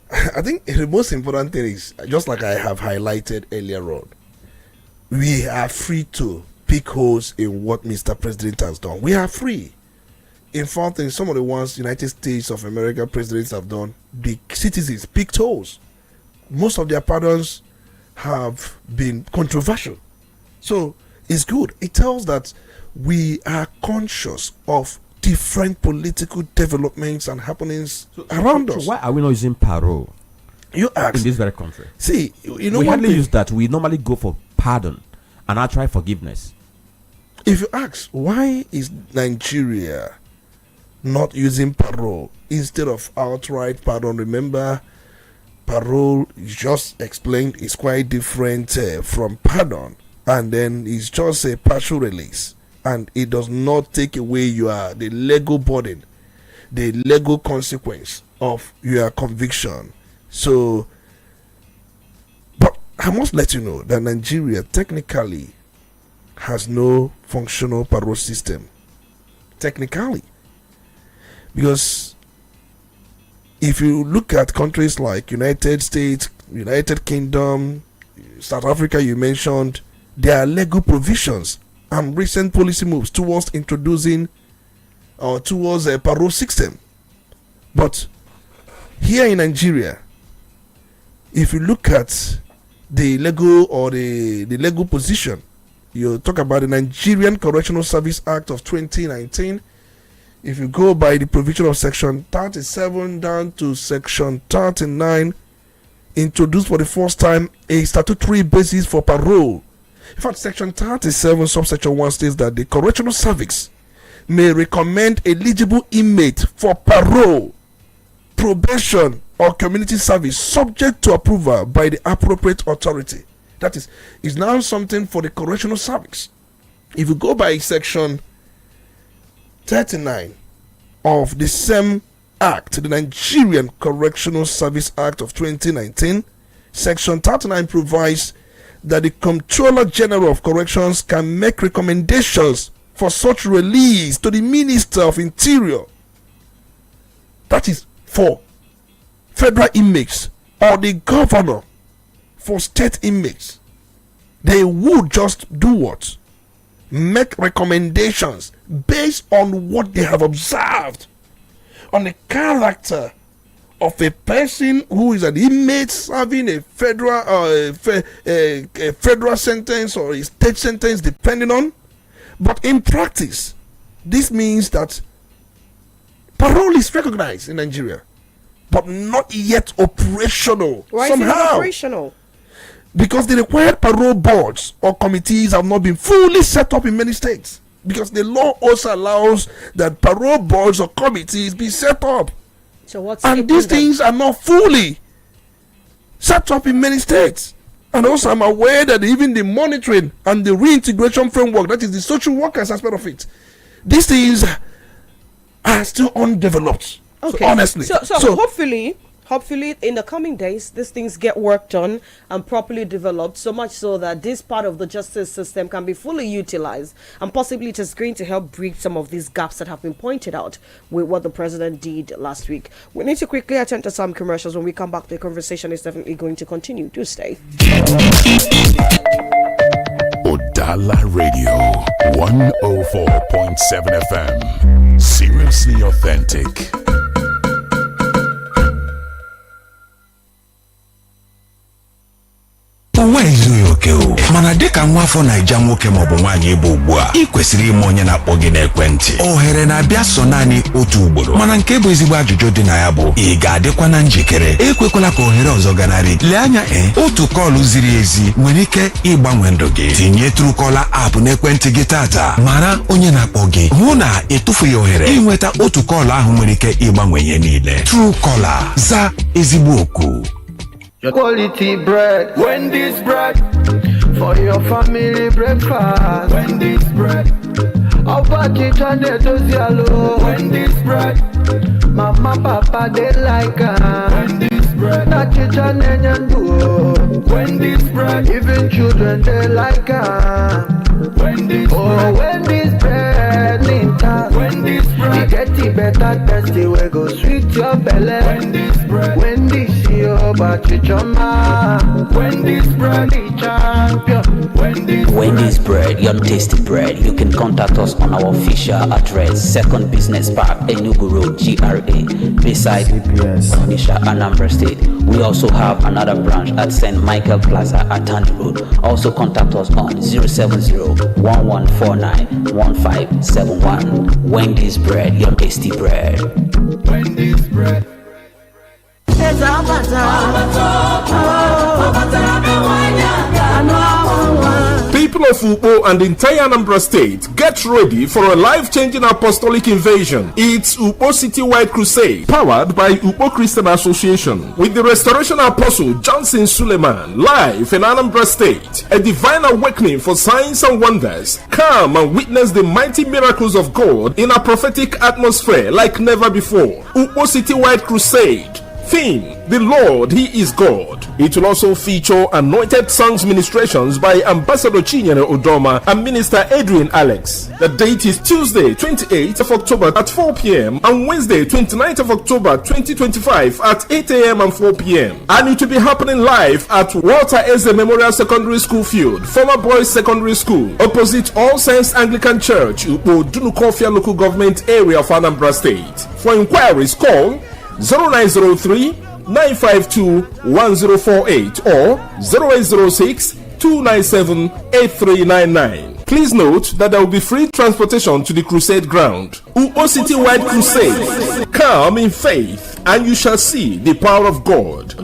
I think the most important thing is, just like I have highlighted earlier on, we are free to pick holes in what Mr. President has done. We are free. In fact, in some of the ones United States of America presidents have done, the citizens picked holes. Most of their pardons have been controversial. So it's good. It tells that we are conscious of different political developments and happenings around us. So why are we not using parole? You ask. In this very country. See, we hardly use that. We normally go for pardon and outright forgiveness. If you ask, why is Nigeria not using parole instead of outright pardon? Remember, parole, just explained, is quite different from pardon, and then it's just a partial release, and it does not take away the legal burden, the legal consequence of your conviction. So, but I must let you know that Nigeria technically has no functional parole system. Technically. Because if you look at countries like United States, United Kingdom, South Africa you mentioned, there are legal provisions and recent policy moves towards introducing or towards a parole system. But here in Nigeria, if you look at the legal or the legal position, you talk about the Nigerian Correctional Service Act of 2019. If you go by the provision of section 37 down to section 39, introduced for the first time a statutory basis for parole. In fact, section 37 subsection 1 states that the correctional service may recommend eligible inmate for parole, probation, or community service subject to approval by the appropriate authority. That is now something for the correctional service. If you go by section 39 of the same act, the Nigerian Correctional Service Act of 2019, section 39 provides that the Comptroller General of Corrections can make recommendations for such release to the Minister of Interior. That is for federal inmates, or the governor for state inmates. They would just do what? Make recommendations based on what they have observed on the character of a person who is an inmate serving a federal a federal sentence or a state sentence, depending on. But in practice, this means that parole is recognized in Nigeria, but not yet operational. Why somehow. is it operational? Because the required parole boards or committees have not been fully set up in many states. Because the law also allows that parole boards or committees be set up. So what's and these things are not fully set up in many states. And also I'm aware that even the monitoring and the reintegration framework, that is the social workers aspect of it, these things are still undeveloped. Okay. So honestly. So hopefully in the coming days these things get worked on and properly developed, so much so that this part of the justice system can be fully utilized, and possibly it is going to help bridge some of these gaps that have been pointed out with what the president did last week. We need to quickly attend to some commercials. When we come back, the conversation is definitely going to continue. Do stay. Udala Radio 104.7 FM. Seriously authentic. Ụwa ezughị oke o, mana dịka nwa afọ Naija nwoke maọbụ nwaanyị ebe ugbu a, ị kwesịrị ime onye na-akpọ gị n'ekwentị. Ohere na-abịa so naanị otu ugboro, mana nke bụ ezigbo ajụjụ dị na ya bụ, ị ga-adịkwa na njikere? Ekwekwala ka ohere ọzọ ganarị. Lee anya, otu kọlụ ziri ezi nwere ike ịgbanwe ndụ gị. Tinye Truecaller app n'ekwentị gị tata, mara onye na-akpọ gị, hụ na ịtụfughị ohere ịnweta otu kọlụ ahụ nwere ike ịgbanwe ihe niile. Truecaller, za ezigbo oku. Quality bread, Wendy's bread, for your family breakfast. Wendy's bread, Opa Chichane Tozialo. Wendy's bread, Mama Papa they like Wendy's bread, na Chichane Nyandu. Wendy's bread, even children they like Wendy's bread, Wendy's bread, Ninta. Wendy's bread, you get it better, tasty, we go sweet your belly. Wendy's bread, Wendy's your bachichoma. Wendy's bread, the champion. Wendy's bread, your tasty bread. You can contact us on our official address, Second Business Park, Enugu Road, GRA, beside Onitsha, Anambra State. We also have another branch at St. Michael Plaza at Tandy Road. Also contact us on 070-1149-1571. Wendy's bread, your tasty bread. Wendy's bread. People of Upo and the entire Anambra State, get ready for a life-changing apostolic invasion. It's Upo Citywide Crusade, powered by Upo Christian Association, with the Restoration Apostle Johnson Suleiman, live in Anambra State. A divine awakening for signs and wonders. Come and witness the mighty miracles of God in a prophetic atmosphere like never before. Upo Citywide Crusade. Theme: the Lord, He is God. It will also feature anointed songs ministrations by Ambassador Chinyere Udoma and Minister Adrian Alex. The date is Tuesday, 28th of October at 4 p.m. and Wednesday, 29th of October 2025 at 8 a.m. and 4 p.m. And it will be happening live at Walter Eze Memorial Secondary School Field, former Boys Secondary School, opposite All Saints Anglican Church, Upo Dunukofia Local Government Area of Anambra State. For inquiries, call 0903-952-1048 or 0806-297-8399. Please note that there will be free transportation to the crusade ground. Upo Citywide Crusade. Come in faith and you shall see the power of God.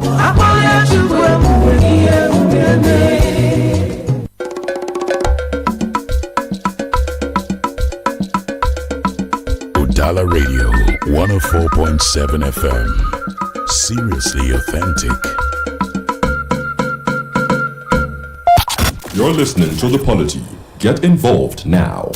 104.7 FM. Seriously authentic. You're listening to The Polity. Get involved now.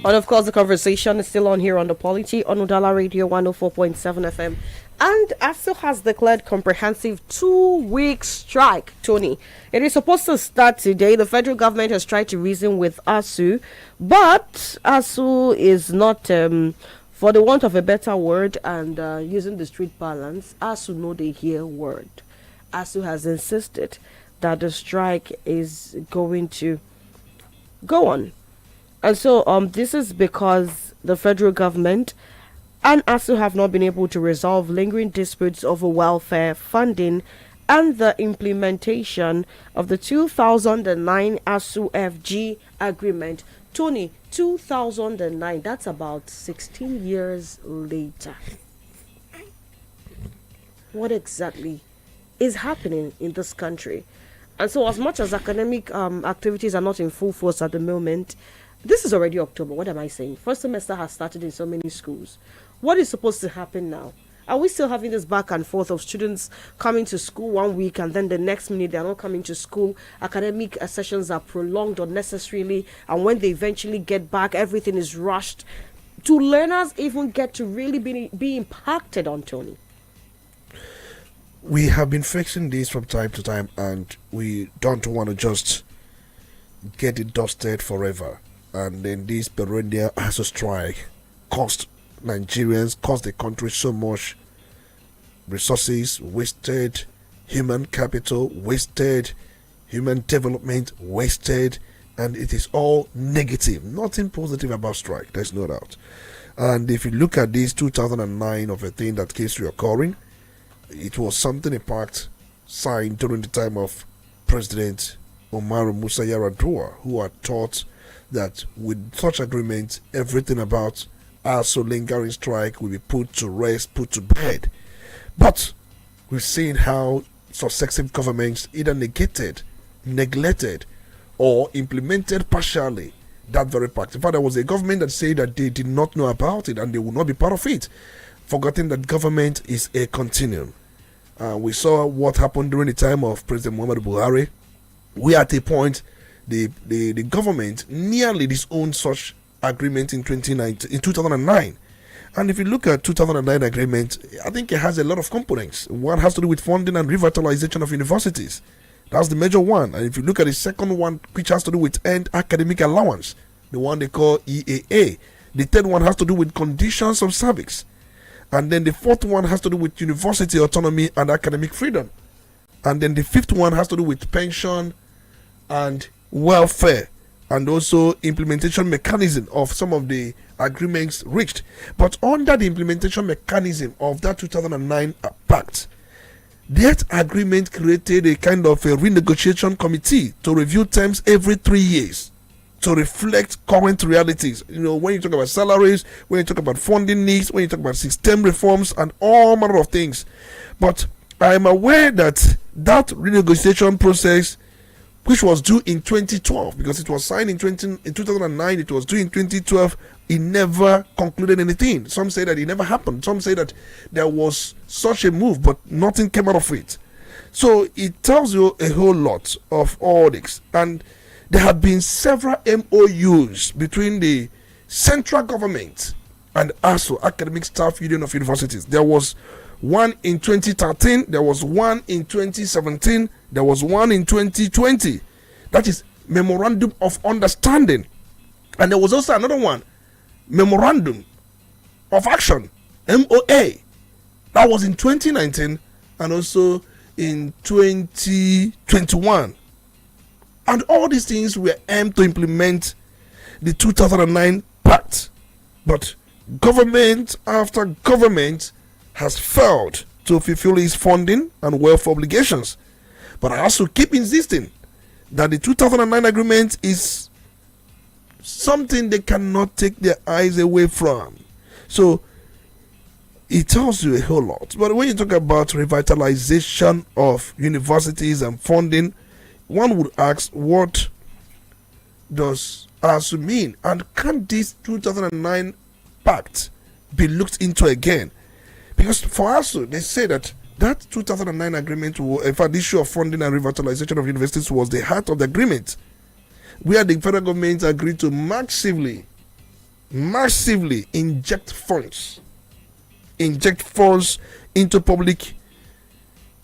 And of course, the conversation is still on here on the Polity on Udala Radio 104.7 FM. And ASU has declared comprehensive 2-week strike, Tony. It is supposed to start today. The federal government has tried to reason with ASU, but ASU is not, for the want of a better word and using the street balance, ASU know they hear word. ASU has insisted that the strike is going to go on. And so this is because the federal government and ASU have not been able to resolve lingering disputes over welfare funding and the implementation of the 2009 ASU FG agreement. Tony, 2009, that's about 16 years later. What exactly is happening in this country? And so as much as academic activities are not in full force at the moment, this is already October. What am I saying? First semester has started in so many schools. What is supposed to happen now? Are we still having this back and forth of students coming to school one week and then the next minute they are not coming to school? Academic sessions are prolonged unnecessarily, and when they eventually get back, everything is rushed. Do learners even get to really be impacted on, Tony? We have been fixing this from time to time, and we don't want to just get it dusted forever. And then this perennial ASU strike cost Nigerians, cost the country so much resources, wasted human capital, wasted human development, wasted, and it is all negative. Nothing positive about strike, there's no doubt. And if you look at this 2009 of a thing that keeps reoccurring, it was something in fact signed during the time of President Umaru Musa Yar'Adua, who had thought that with such agreements, everything about ASU lingering strike will be put to rest, put to bed. But we've seen how successive governments either negated, neglected, or implemented partially that very fact. In fact, there was a government that said that they did not know about it and they would not be part of it, forgetting that government is a continuum. We saw what happened during the time of President Muhammadu Buhari. We at a point, the government nearly disowned such agreement in 2009. And if you look at 2009 agreement, I think it has a lot of components. One has to do with funding and revitalization of universities. That's the major one. And if you look at the second one, which has to do with end academic allowance, the one they call EAA. The third one has to do with conditions of service. And then the fourth one has to do with university autonomy and academic freedom. And then the fifth one has to do with pension and welfare, and also implementation mechanism of some of the agreements reached. But under the implementation mechanism of that 2009 pact, that agreement created a kind of a renegotiation committee to review terms every 3 years to reflect current realities. You know, when you talk about salaries, when you talk about funding needs, when you talk about system reforms and all manner of things. But I am aware that that renegotiation process, which was due in 2012, because it was signed in 2009, it was due in 2012, it never concluded anything. Some say that it never happened. Some say that there was such a move, but nothing came out of it. So it tells you a whole lot of all this. And there have been several MOUs between the central government and ASU, Academic Staff Union of Universities. There was one in 2013, there was one in 2017, there was one in 2020. That is Memorandum of Understanding. And there was also another one, Memorandum of Action, MOA. That was in 2019 and also in 2021. And all these things were aimed to implement the 2009 Pact. But government after government has failed to fulfill its funding and welfare obligations. But I also keep insisting that the 2009 agreement is something they cannot take their eyes away from. So it tells you a whole lot. But when you talk about revitalization of universities and funding, one would ask, what does ASU mean? And can this 2009 pact be looked into again? Because for ASU, they say that 2009 agreement, in fact, the issue of funding and revitalization of universities was the heart of the agreement, where the federal government agreed to massively inject funds into public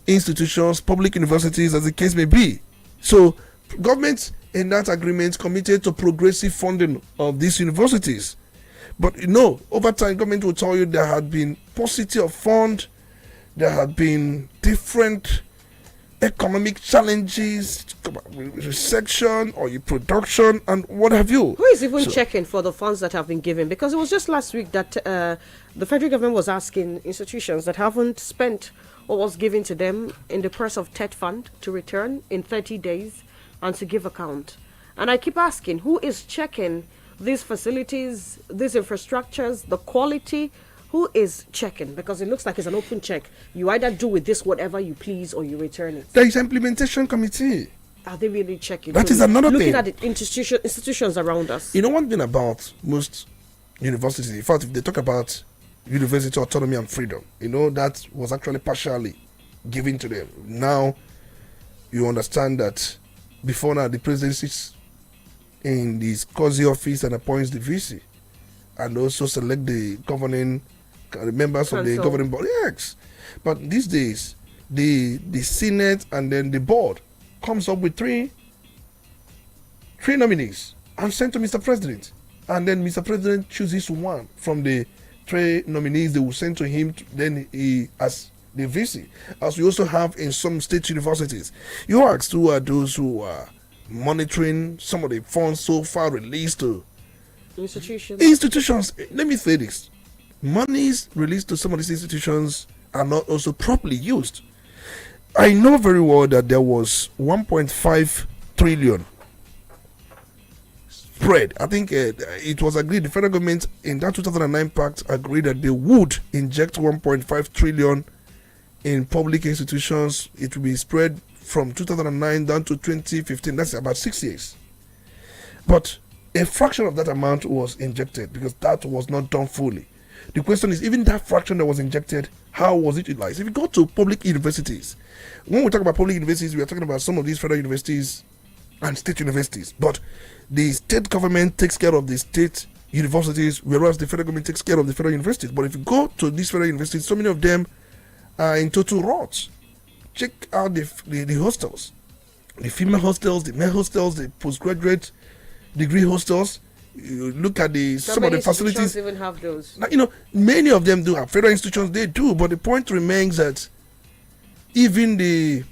institutions, public universities, as the case may be. So government in that agreement committed to progressive funding of these universities. But over time, government will tell you there had been paucity of fund, there had been different economic challenges, recession or production and what have you. Who is even checking for the funds that have been given? Because it was just last week that the federal government was asking institutions that haven't spent what was given to them in the course of TED fund to return in 30 days and to give account. And I keep asking, who is checking these facilities, these infrastructures, the quality? Who is checking? Because it looks like it's an open check. You either do with this whatever you please or you return it. There is implementation committee. Are they really checking? That is another thing. Looking at the institutions around us. One thing about most universities, in fact, if they talk about university autonomy and freedom, that was actually partially given to them. Now, you understand that before now, the president sits in this cozy office and appoints the VC and also select the governing members of the governing board. Yes. But these days, the Senate and then the board comes up with three nominees and sent to Mr. President. And then Mr. President chooses one from the 3 nominees they will send to him, then he as the VC, as we also have in some state universities. You asked who are those who are monitoring some of the funds so far released to institutions. Let me say this. Monies released to some of these institutions are not also properly used. I know very well that there was 1.5 trillion spread. I think it was agreed, the federal government in that 2009 pact agreed that they would inject 1.5 trillion in public institutions. It will be spread from 2009 down to 2015. That's about 6 years. But a fraction of that amount was injected because that was not done fully. The question is, even that fraction that was injected, how was it utilized? If you go to public universities, when we talk about public universities, we are talking about some of these federal universities and state universities. But the state government takes care of the state universities, whereas the federal government takes care of the federal universities. But if you go to these federal universities, so many of them are in total rots. Check out the hostels, the female hostels, the male hostels, the postgraduate degree hostels. You look at some of the facilities. Even have those. Now, many of them do have. Federal institutions, they do, but the point remains that even the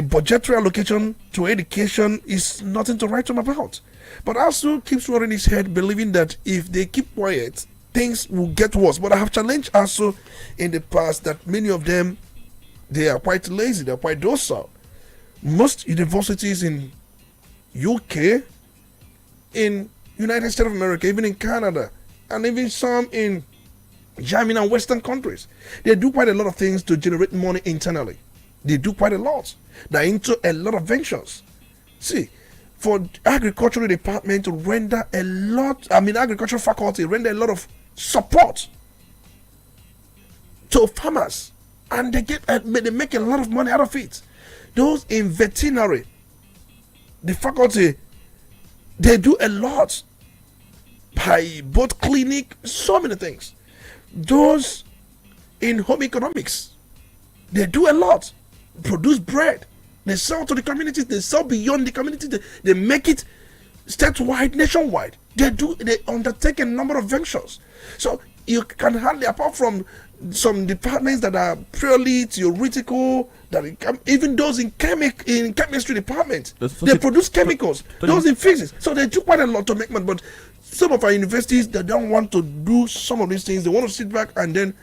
budgetary allocation to education is nothing to write home about. But ASU keeps worrying his head, believing that if they keep quiet, things will get worse. But I have challenged ASU in the past that many of them, they are quite lazy, they're quite docile. Most universities in UK, in United States of America, even in Canada, and even some in Germany and Western countries, they do quite a lot of things to generate money internally. They do quite a lot. They're into a lot of ventures. See, for agricultural department to render a lot, agricultural faculty render a lot of support to farmers, and they make a lot of money out of it. Those in veterinary, the faculty, they do a lot by both clinic, so many things. Those in home economics, they do a lot. Produce bread. They sell to the communities. They sell beyond the community. They make it statewide, nationwide. They undertake a number of ventures. So you can hardly, apart from some departments that are purely theoretical, even those in chemistry department, they produce chemicals. Those in physics, so they do quite a lot to make money. But some of our universities, they don't want to do some of these things. They want to sit back and then.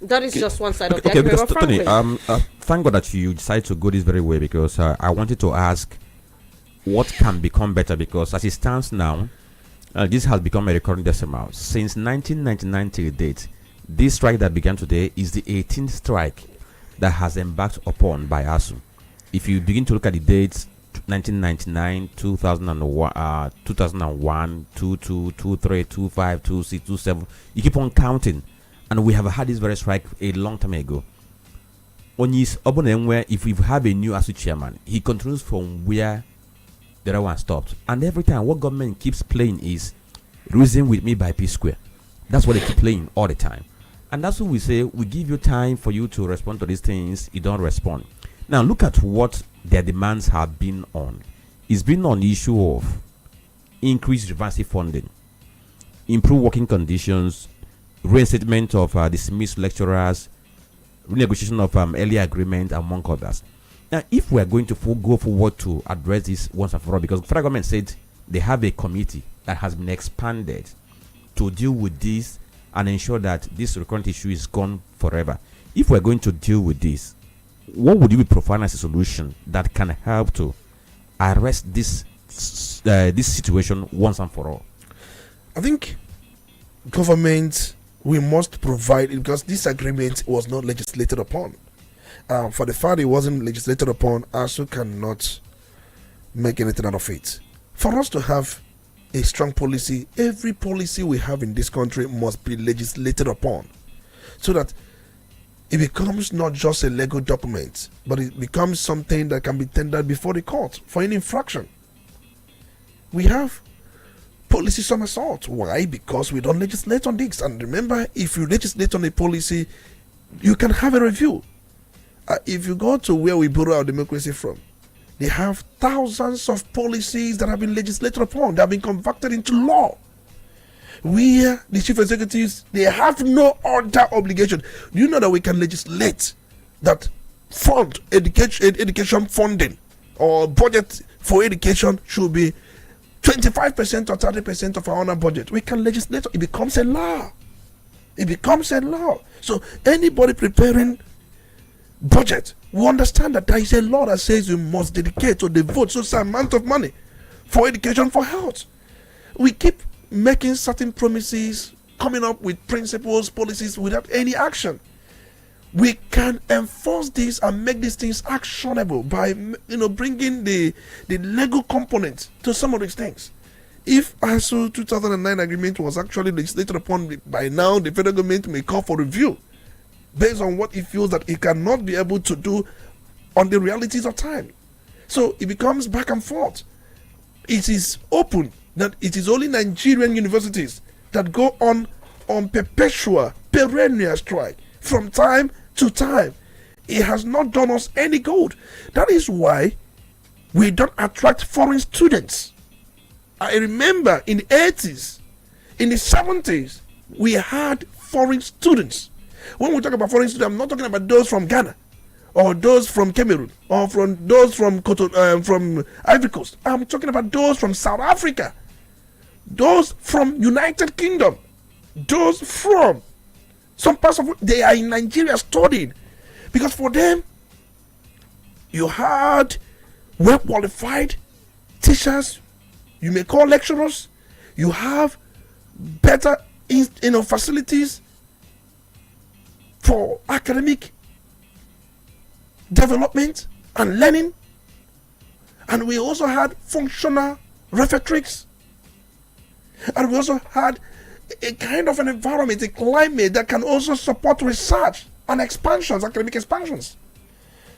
That is just one side of the argument. Because Tony, thank God that you decided to go this very way, because I wanted to ask what can become better, because as it stands now, this has become a recurring decimal. Since 1999 till date, this strike that began today is the 18th strike that has embarked upon by ASU. If you begin to look at the dates, 1999, 2001, 2001, 22, 23, 25, 26, 27, you keep on counting. And we have had this very strike a long time ago. On his where if we have a new ASU chairman, he continues from where the other one stopped. And every time what government keeps playing is reason with me by P square. That's what they keep playing all the time. And that's what we say, we give you time for you to respond to these things, you don't respond. Now look at what their demands have been on. It's been on the issue of increased university funding, improved working conditions, reinstatement of dismissed lecturers, renegotiation of earlier agreement, among others. Now, if we are going to go forward to address this once and for all, because the federal government said they have a committee that has been expanded to deal with this and ensure that this recurrent issue is gone forever. If we're going to deal with this, what would you be providing as a solution that can help to arrest this situation once and for all? I think government, we must provide, because this agreement was not legislated upon. For the fact it wasn't legislated upon, ASU cannot make anything out of it. For us to have a strong policy, every policy we have in this country must be legislated upon, so that it becomes not just a legal document, but it becomes something that can be tendered before the court for any infraction. We have policy somersault. Why? Because we don't legislate on this. And remember, if you legislate on a policy, you can have a review. If you go to where we borrow our democracy from, they have thousands of policies that have been legislated upon, that have been converted into law. We, the chief executives, they have no other obligation. Do you know that we can legislate that fund education funding or budget for education should be 25% or 30% of our own budget? We can legislate. It becomes a law. It becomes a law. So anybody preparing budget will understand that there is a law that says you must dedicate or devote so amount of money for education, for health. We keep making certain promises, coming up with principles, policies without any action. We can enforce this and make these things actionable by bringing the legal component to some of these things. If ASU 2009 agreement was actually legislated upon, by now the federal government may call for review based on what it feels that it cannot be able to do on the realities of time. So it becomes back and forth. It is open that it is only Nigerian universities that go on perpetual, perennial strike from time to time. It has not done us any good. That is why we don't attract foreign students. I remember in the 80s, in the 70s, we had foreign students. When we talk about foreign students, I'm not talking about those from Ghana or those from Cameroon or from those from Ivory Coast. I'm talking about those from South Africa, those from United Kingdom, those from some parts of they are in Nigeria studying, because for them you had well qualified teachers, you may call lecturers, you have better facilities for academic development and learning, and we also had functional refectories, and we also had a kind of an environment, a climate that can also support research and expansions, academic expansions.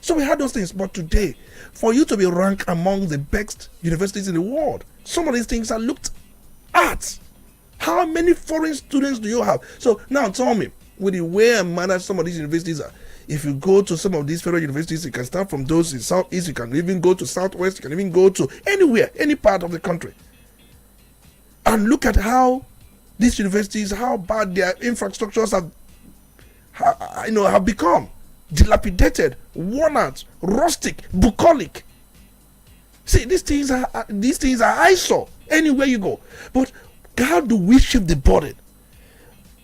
So we had those things. But today, for you to be ranked among the best universities in the world, some of these things are looked at. How many foreign students do you have? So now tell me, with the way and manner some of these universities are, if you go to some of these federal universities, you can start from those in Southeast, you can even go to Southwest, you can even go to anywhere, any part of the country. And look at how these universities, how bad their infrastructures have become. Dilapidated, worn out, rustic, bucolic. See, these things are eyesore anywhere you go. But how do we shift the burden?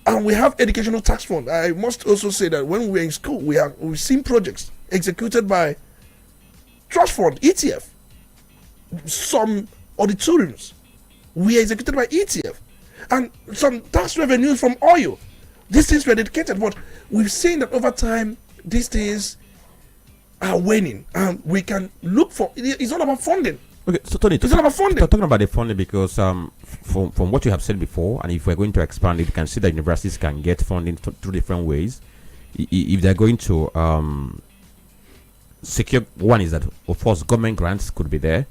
And we have educational tax fund. I must also say that when we were in school, we've seen projects executed by trust fund, ETF. some auditoriums were executed by ETF, and some tax revenues from oil. These things were dedicated, but we've seen that over time these things are waning, and we can look for. It's all about funding. Okay, so Tony, it's all about funding. Talking about the funding, because from what you have said before, and if we're going to expand it, you can see that universities can get funding through different ways. If they're going to secure, one is that of course government grants could be there.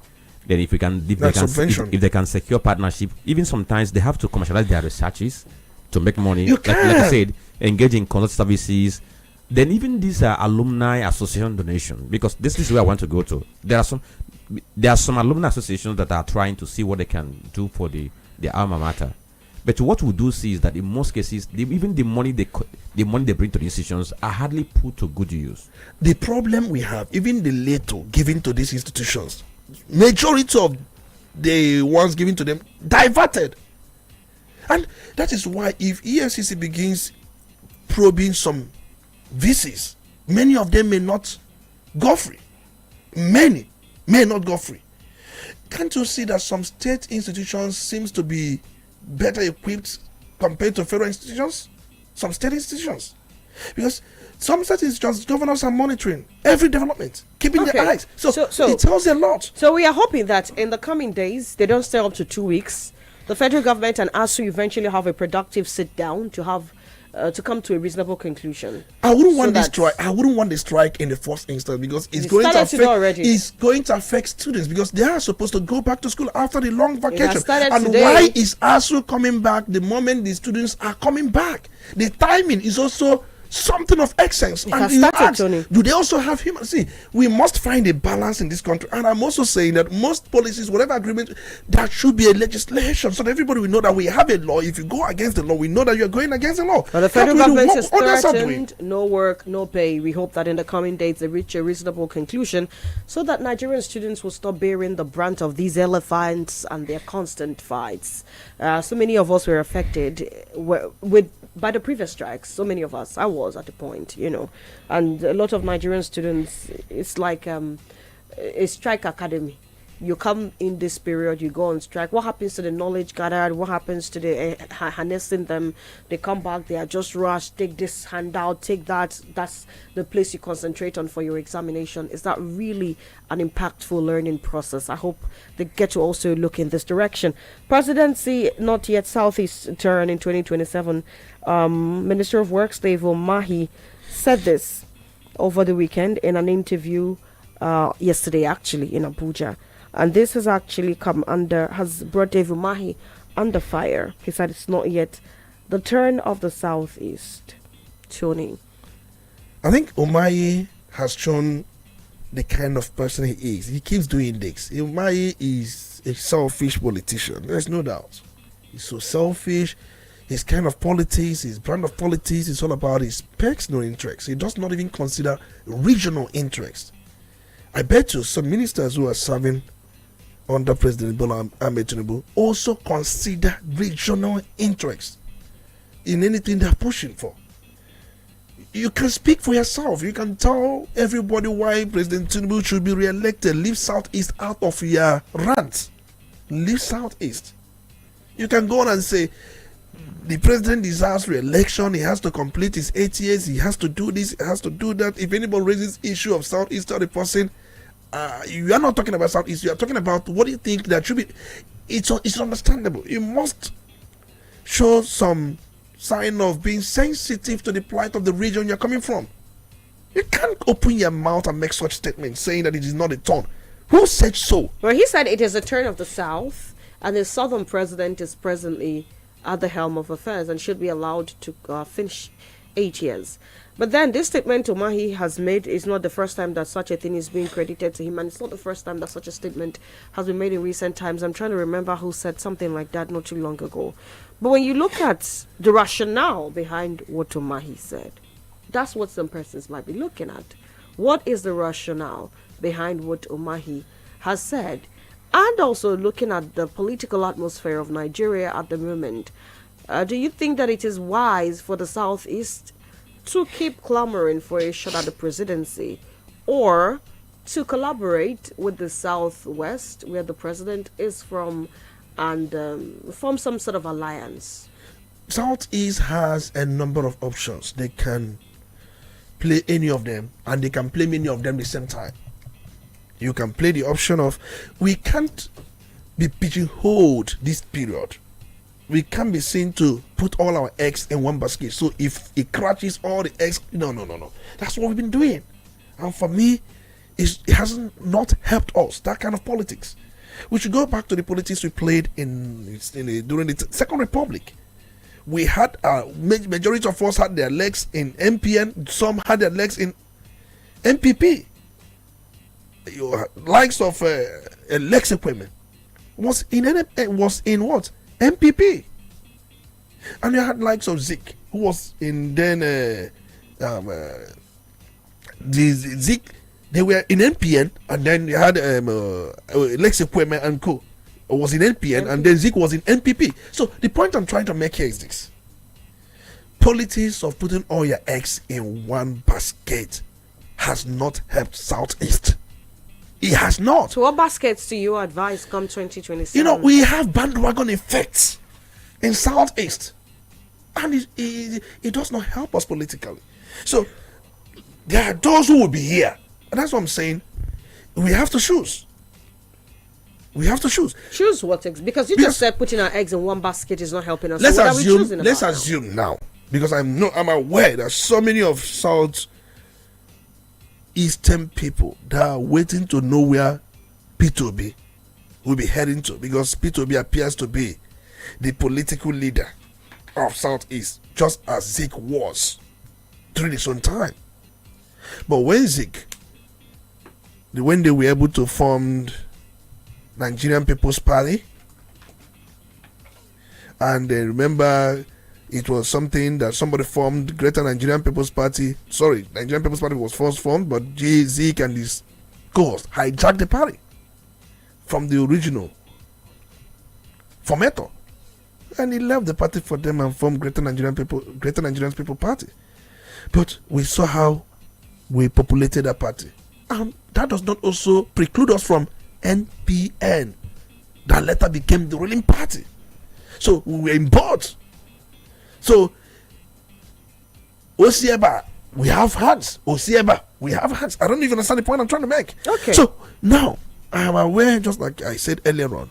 Then if they can secure partnership, even sometimes they have to commercialize their researches to make money. Like I said, engage in consult services. Then even these alumni association donation, because this is where I want to go to. There are some alumni associations that are trying to see what they can do for the alma mater. But what we do see is that in most cases, even the money they bring to the institutions are hardly put to good use. The problem we have, even the little given to these institutions, majority of the ones given to them diverted. And that is why if EFCC begins probing some VCs, many of them may not go free. Many may not go free. Can't you see that some state institutions seems to be better equipped compared to federal institutions? Some state institutions. Because some state institutions, governors are monitoring every development, keeping their eyes. So it tells a lot. So we are hoping that in the coming days, they don't stay up to 2 weeks. The federal government and ASU eventually have a productive sit down to have to come to a reasonable conclusion. I wouldn't want this strike. I wouldn't want the strike in the first instance, because it's going to affect students, because they are supposed to go back to school after the long vacation. And why is ASU coming back the moment the students are coming back? The timing is also something of excellence. And you ask, do they also have human? See, we must find a balance in this country. And I'm also saying that most policies, whatever agreement, there should be a legislation so that everybody will know that we have a law. If you go against the law, we know that you're going against the law. But the federal government is threatened, no work, no pay. We hope that in the coming days they reach a reasonable conclusion so that Nigerian students will stop bearing the brunt of these elephants and their constant fights. So many of us were affected by the previous strikes. So many of us, I was at the point, and a lot of Nigerian students, it's like a strike academy. You come in this period, you go on strike. What happens to the knowledge gathered? What happens to the harnessing them? They come back, they are just rushed. Take this handout, take that. That's the place you concentrate on for your examination. Is that really an impactful learning process? I hope they get to also look in this direction. Presidency, not yet Southeast turn in 2027. Minister of Works, Dave Umahi, said this over the weekend in an interview yesterday, actually, in Abuja. And this has actually has brought Dave Umahi under fire. He said it's not yet the turn of the Southeast. Tony. I think Umahi has shown the kind of person he is. He keeps doing this. Umahi is a selfish politician. There's no doubt. He's so selfish. His kind of politics, his brand of politics is all about his personal interests. He does not even consider regional interests. I bet you some ministers who are serving under President Bola Ahmed Tinubu also consider regional interests in anything they're pushing for. You can speak for yourself. You can tell everybody why President Tinubu should be re-elected. Leave Southeast out of your rant. Leave Southeast. You can go on and say, the president deserves re-election. He has to complete his 8 years. He has to do this. He has to do that. If anybody raises issue of Southeast or the person, you are not talking about Southeast. You are talking about what do you think that should be. It's understandable. You must show some sign of being sensitive to the plight of the region you're coming from. You can't open your mouth and make such statements saying that it is not a turn. Who said so? Well, he said it is a turn of the South, and the Southern president is presently at the helm of affairs and should be allowed to finish 8 years. But then this statement Umahi has made is not the first time that such a thing is being credited to him, and it's not the first time that such a statement has been made in recent times. I'm trying to remember who said something like that not too long ago. But when you look at the rationale behind what Umahi said, that's what some persons might be looking at. What is the rationale behind what Umahi has said? And also looking at the political atmosphere of Nigeria at the moment, do you think that it is wise for the Southeast to keep clamoring for a shot at the presidency? Or to collaborate with the Southwest, where the president is from, and form some sort of alliance? Southeast has a number of options. They can play any of them, and they can play many of them at the same time. You can play the option of, we can't be pigeonholed this period. We can't be seen to put all our eggs in one basket. So if it crashes all the eggs, no. That's what we've been doing. And for me, it hasn't not helped us, that kind of politics. We should go back to the politics we played during the Second Republic. We had majority of us had their legs in MPN, some had their legs in MPP. Likes of Lex equipment was in what? MPP. And you had likes of Zik, who was in then the Zik. They were in NPN, and then you had Lex equipment and co. Was in NPN, and then Zik was in NPP. So the point I'm trying to make here is this: politics of putting all your eggs in one basket has not helped Southeast. It has not. So what baskets do you advise come 2027? We have bandwagon effects in Southeast, and it does not help us politically. So there are those who will be here, and that's what I'm saying. We have to choose. We have to choose. Choose what? Because you just said putting our eggs in one basket is not helping us. Let's so assume now, because I'm aware that so many of South Eastern people that are waiting to know where P2B will be heading to, because P2B appears to be the political leader of Southeast, just as Zik was during his own time. But when they were able to form Nigerian People's Party, and remember, it was something that somebody formed, Greater Nigerian People's Party. Sorry, Nigerian People's Party was first formed, but Zik and his co-host hijacked the party from the original formator, and he left the party for them and formed Greater Nigerian People's Party. But we saw how we populated that party, and that does not also preclude us from NPN, that later became the ruling party. So we were in both. So Osieba, we have hands. Osieba, we have hands. I don't even understand the point I'm trying to make. Okay. So now I am aware, just like I said earlier on,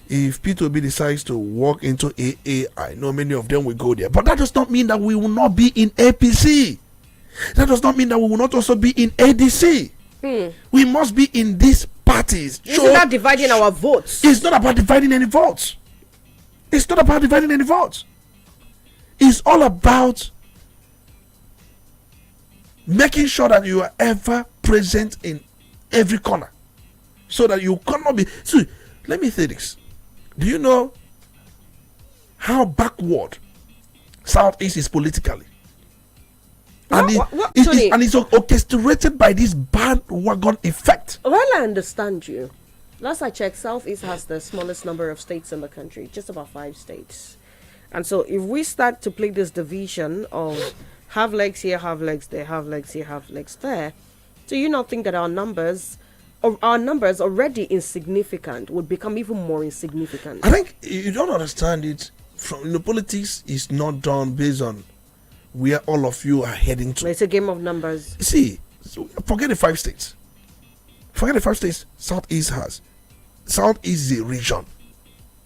if P2B decides to walk into AA, I know many of them will go there. But that does not mean that we will not be in APC. That does not mean that we will not also be in ADC. We must be in these parties. Isn't that dividing our votes? It's not about dividing any votes. It's not about dividing any votes. It's all about making sure that you are ever present in every corner, so that you cannot be. See, let me say this. Do you know how backward Southeast is politically? And it's orchestrated by this bandwagon effect. Well, I understand you. Last I checked, Southeast has the smallest number of states in the country, just about 5 states. And so if we start to play this division of have legs here, have legs there, have legs here, have legs there, do you not think that our numbers already insignificant would become even more insignificant? I think you don't understand it. From politics is not done based on where all of you are heading to. It's a game of numbers. See, forget the 5 states. Forget the 5 states Southeast has. Southeast is a region.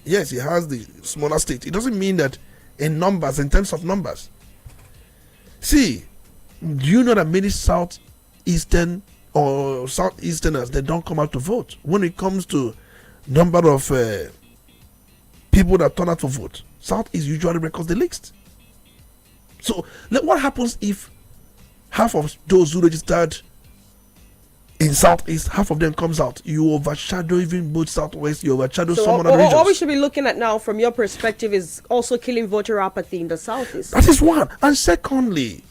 Yes, it has the smaller state. It doesn't mean that in terms of numbers. See, do you know that many Southeastern or Southeasterners, they don't come out to vote? When it comes to number of people that turn out to vote, Southeast usually records the least. So, what happens if half of those who registered in Southeast, half of them comes out? You overshadow even both Southwest, you overshadow some other regions. What we should be looking at now from your perspective is also killing voter apathy in the Southeast. That is one. And secondly,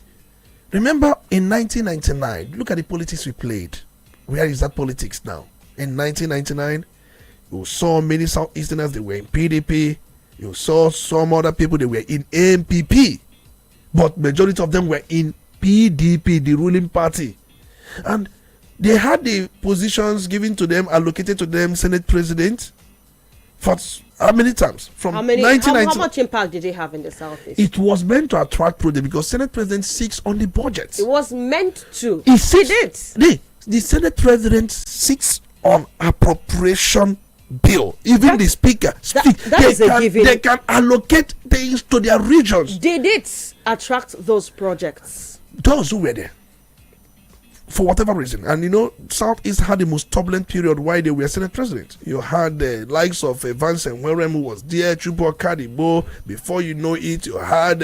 remember in 1999, look at the politics we played. Where is that politics now? In 1999, you saw many Southeasterners, they were in PDP. You saw some other people, they were in MPP. But majority of them were in PDP, the ruling party. And They had the positions given to them, allocated to them, Senate President, for how many times? From how 1990. How much impact did they have in the Southeast? It was meant to attract projects because Senate President sits on the budget. It was meant to. He did. The Senate President sits on appropriation bill. Even the Speaker speaks. They can allocate things to their regions. Did it attract those projects? Those who were there. For whatever reason. And you know, Southeast had the most turbulent period while they were Senate President. You had the likes of Vance and Werem, who was there, Chupo Kadibo. Before you know it, you had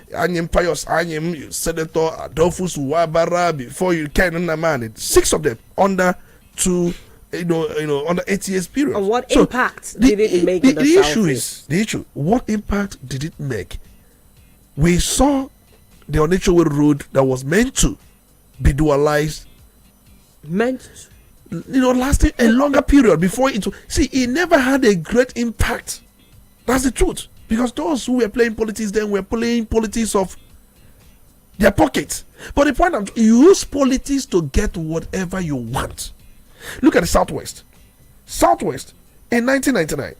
Anyem Pius Anyem, Senator Adolphus Wabara. Before you can man, 6 of them under 2, under 8 years period. And what impact did it make in the Southeast? The issue, what impact did it make? We saw the Onitsha road that was meant to be dualized, lasting a longer period before it. It never had a great impact. That's the truth. Because those who were playing politics then were playing politics of their pockets. But the point is, you use politics to get whatever you want. Look at the Southwest. Southwest in 1999,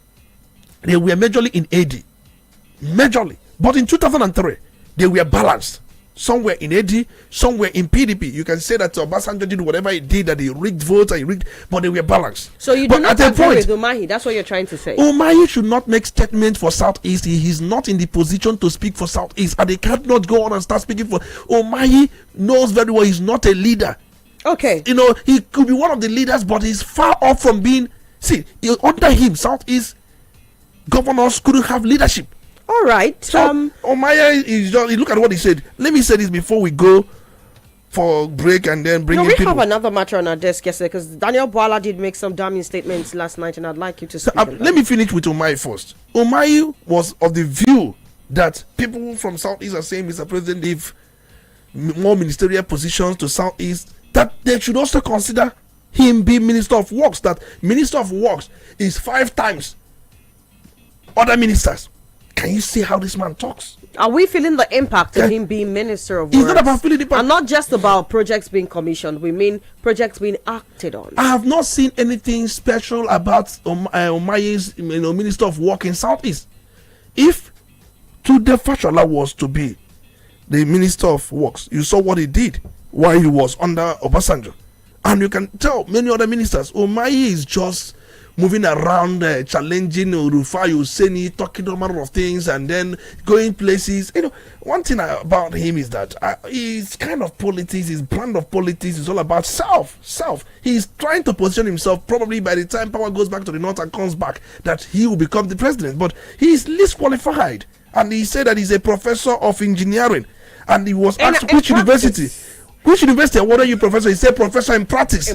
they were majorly in AD, but in 2003 they were balanced. Somewhere in AD, somewhere in PDP. You can say that Obasanjo did whatever he did, that he rigged votes, but they were balanced. So you do not agree with Umahi? That's what you're trying to say. Umahi should not make statements for Southeast. He is not in the position to speak for Southeast, and they cannot go on and start speaking for. Umahi knows very well he's not a leader. Okay. He could be one of the leaders, but he's far off from being. Under him, Southeast governors couldn't have leadership. All right. So Omaya is just. Look at what he said. Let me say this before we go for break and then bring in people. We have another matter on our desk yesterday because Daniel Bwala did make some damning statements last night, and I'd like you to speak. Let me finish with Omaya first. Omaya was of the view that people from Southeast are saying, Mr. President, give more ministerial positions to Southeast, that they should also consider him being Minister of Works. That Minister of Works is 5 times other ministers. Can you see how this man talks? Are we feeling the impact of him being Minister of Works? It's not about feeling the impact. And not just about projects being commissioned. We mean projects being acted on. I have not seen anything special about Omaye's Minister of Work in Southeast. If Tunde Fashola was to be the Minister of Works, you saw what he did while he was under Obasanjo. And you can tell many other ministers, Omaye is just moving around, challenging Rufai Husseini, talking a matter of things, and then going places. One thing about him is that his kind of politics, his brand of politics is all about self. He's trying to position himself, probably by the time power goes back to the north and comes back, that he will become the president. But he is least qualified. And he said that he's a professor of engineering. And he was asked which university. Which university? What are you, professor? He said professor in practice.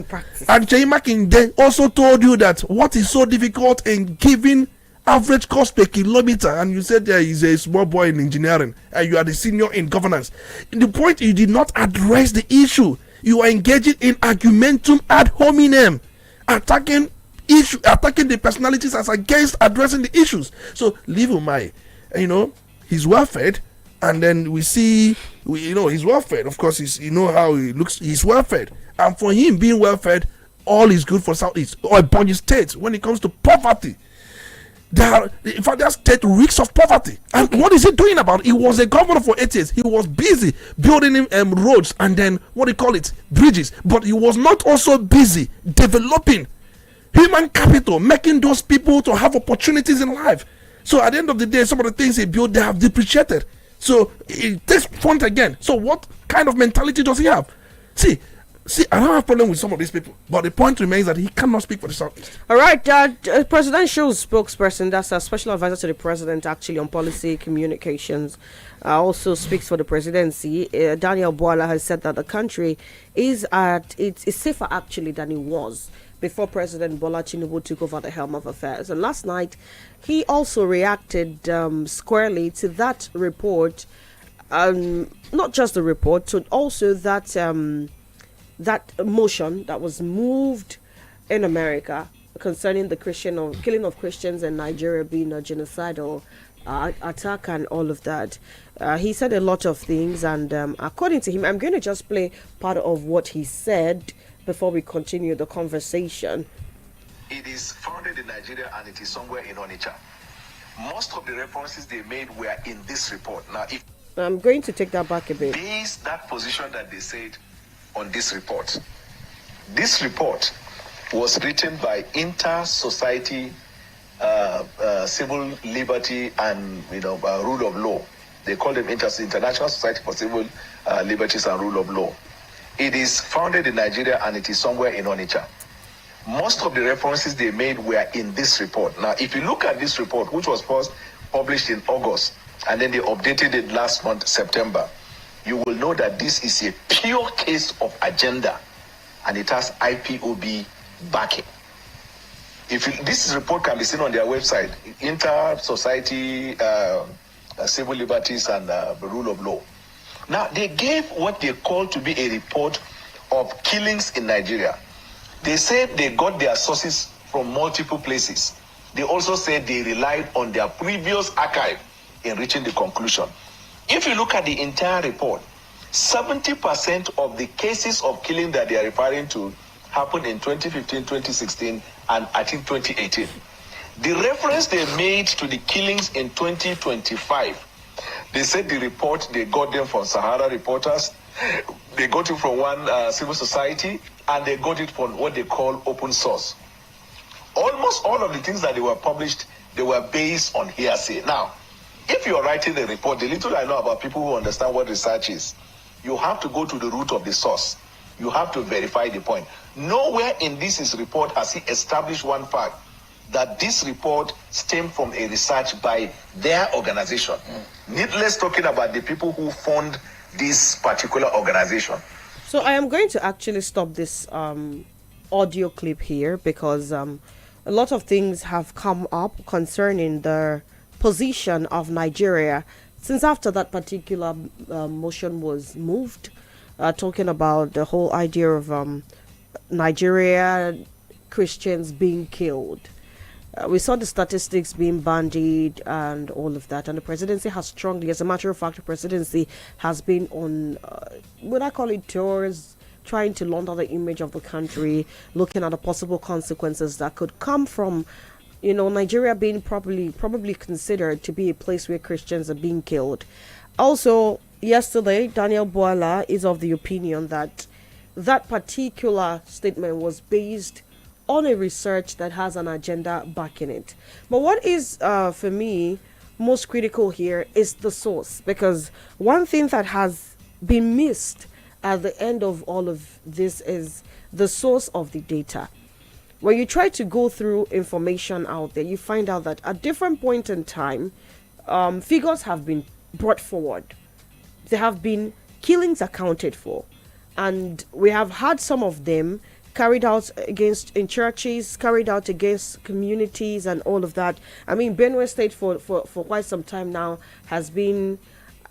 And Jay Makinde also told you that what is so difficult in giving average cost per kilometer, and you said there is a small boy in engineering and you are the senior in governance. The point, you did not address the issue. You are engaging in argumentum ad hominem, attacking the personalities as against addressing the issues. So leave Umahi. He's well fed. And then he's well fed. Of course, how he looks. He's well fed, and for him being well fed, all is good for Southeast or Ebonyi State. When it comes to poverty, in fact, that state reeks of poverty. And what is he doing about it? He was a governor for 8 years. He was busy building roads and then bridges. But he was not also busy developing human capital, making those people to have opportunities in life. So at the end of the day, some of the things he built, they have depreciated. So it takes point again. So what kind of mentality does he have? See, I don't have a problem with some of these people, but the point remains that he cannot speak for the Southeast. All right, presidential spokesperson, that's a special advisor to the president, actually on policy communications, also speaks for the presidency. Daniel Bwala has said that the country is safer actually than it was before President Bola Tinubu took over the helm of affairs. And last night, he also reacted squarely to that report, not just the report, but also that motion that was moved in America concerning the killing of Christians in Nigeria being a genocidal attack and all of that. He said a lot of things, and according to him, I'm going to just play part of what he said before we continue the conversation. It is founded in Nigeria and it is somewhere in Onitsha. Most of the references they made were in this report. Now, if I'm going to take that back a bit. base that position that they said on this report was written by Inter-Society Civil Liberty and Rule of Law. They call them International Society for Civil Liberties and Rule of Law. It is founded in Nigeria and it is somewhere in Onitsha. Most of the references they made were in this report. Now, if you look at this report, which was first published in August, and then they updated it last month, September, you will know that this is a pure case of agenda, and it has IPOB backing. This report can be seen on their website, Inter-Society Civil Liberties and Rule of Law. Now, they gave what they call to be a report of killings in Nigeria. They said they got their sources from multiple places. They also said they relied on their previous archive in reaching the conclusion. If you look at the entire report, 70% of the cases of killing that they are referring to happened in 2015, 2016, and I think 2018. The reference they made to the killings in 2025, they said the report, they got them from Sahara Reporters, they got it from one civil society, and they got it from what they call open source. Almost all of the things that they were published, they were based on hearsay. Now, if you're writing the report, the little I know about people who understand what research is, you have to go to the root of the source. You have to verify the point. Nowhere in this report has he established one fact, that this report stemmed from a research by their organization. Needless talking about the people who fund this particular organization. So I am going to actually stop this audio clip here because a lot of things have come up concerning the position of Nigeria since after that particular motion was moved, talking about the whole idea of Nigeria Christians being killed. We saw the statistics being bandied and all of that, and the presidency has strongly, as a matter of fact, the presidency has been on, would I call it tours, trying to launder the image of the country, looking at the possible consequences that could come from, Nigeria being probably considered to be a place where Christians are being killed. Also, yesterday, Daniel Boala is of the opinion that that particular statement was based on a research that has an agenda backing it. But what is, for me, most critical here is the source. Because one thing that has been missed at the end of all of this is the source of the data. When you try to go through information out there, you find out that at different point in time, figures have been brought forward. There have been killings accounted for. And we have had some of them carried out in churches, carried out against communities and all of that. I mean, Benue State for quite some time now has been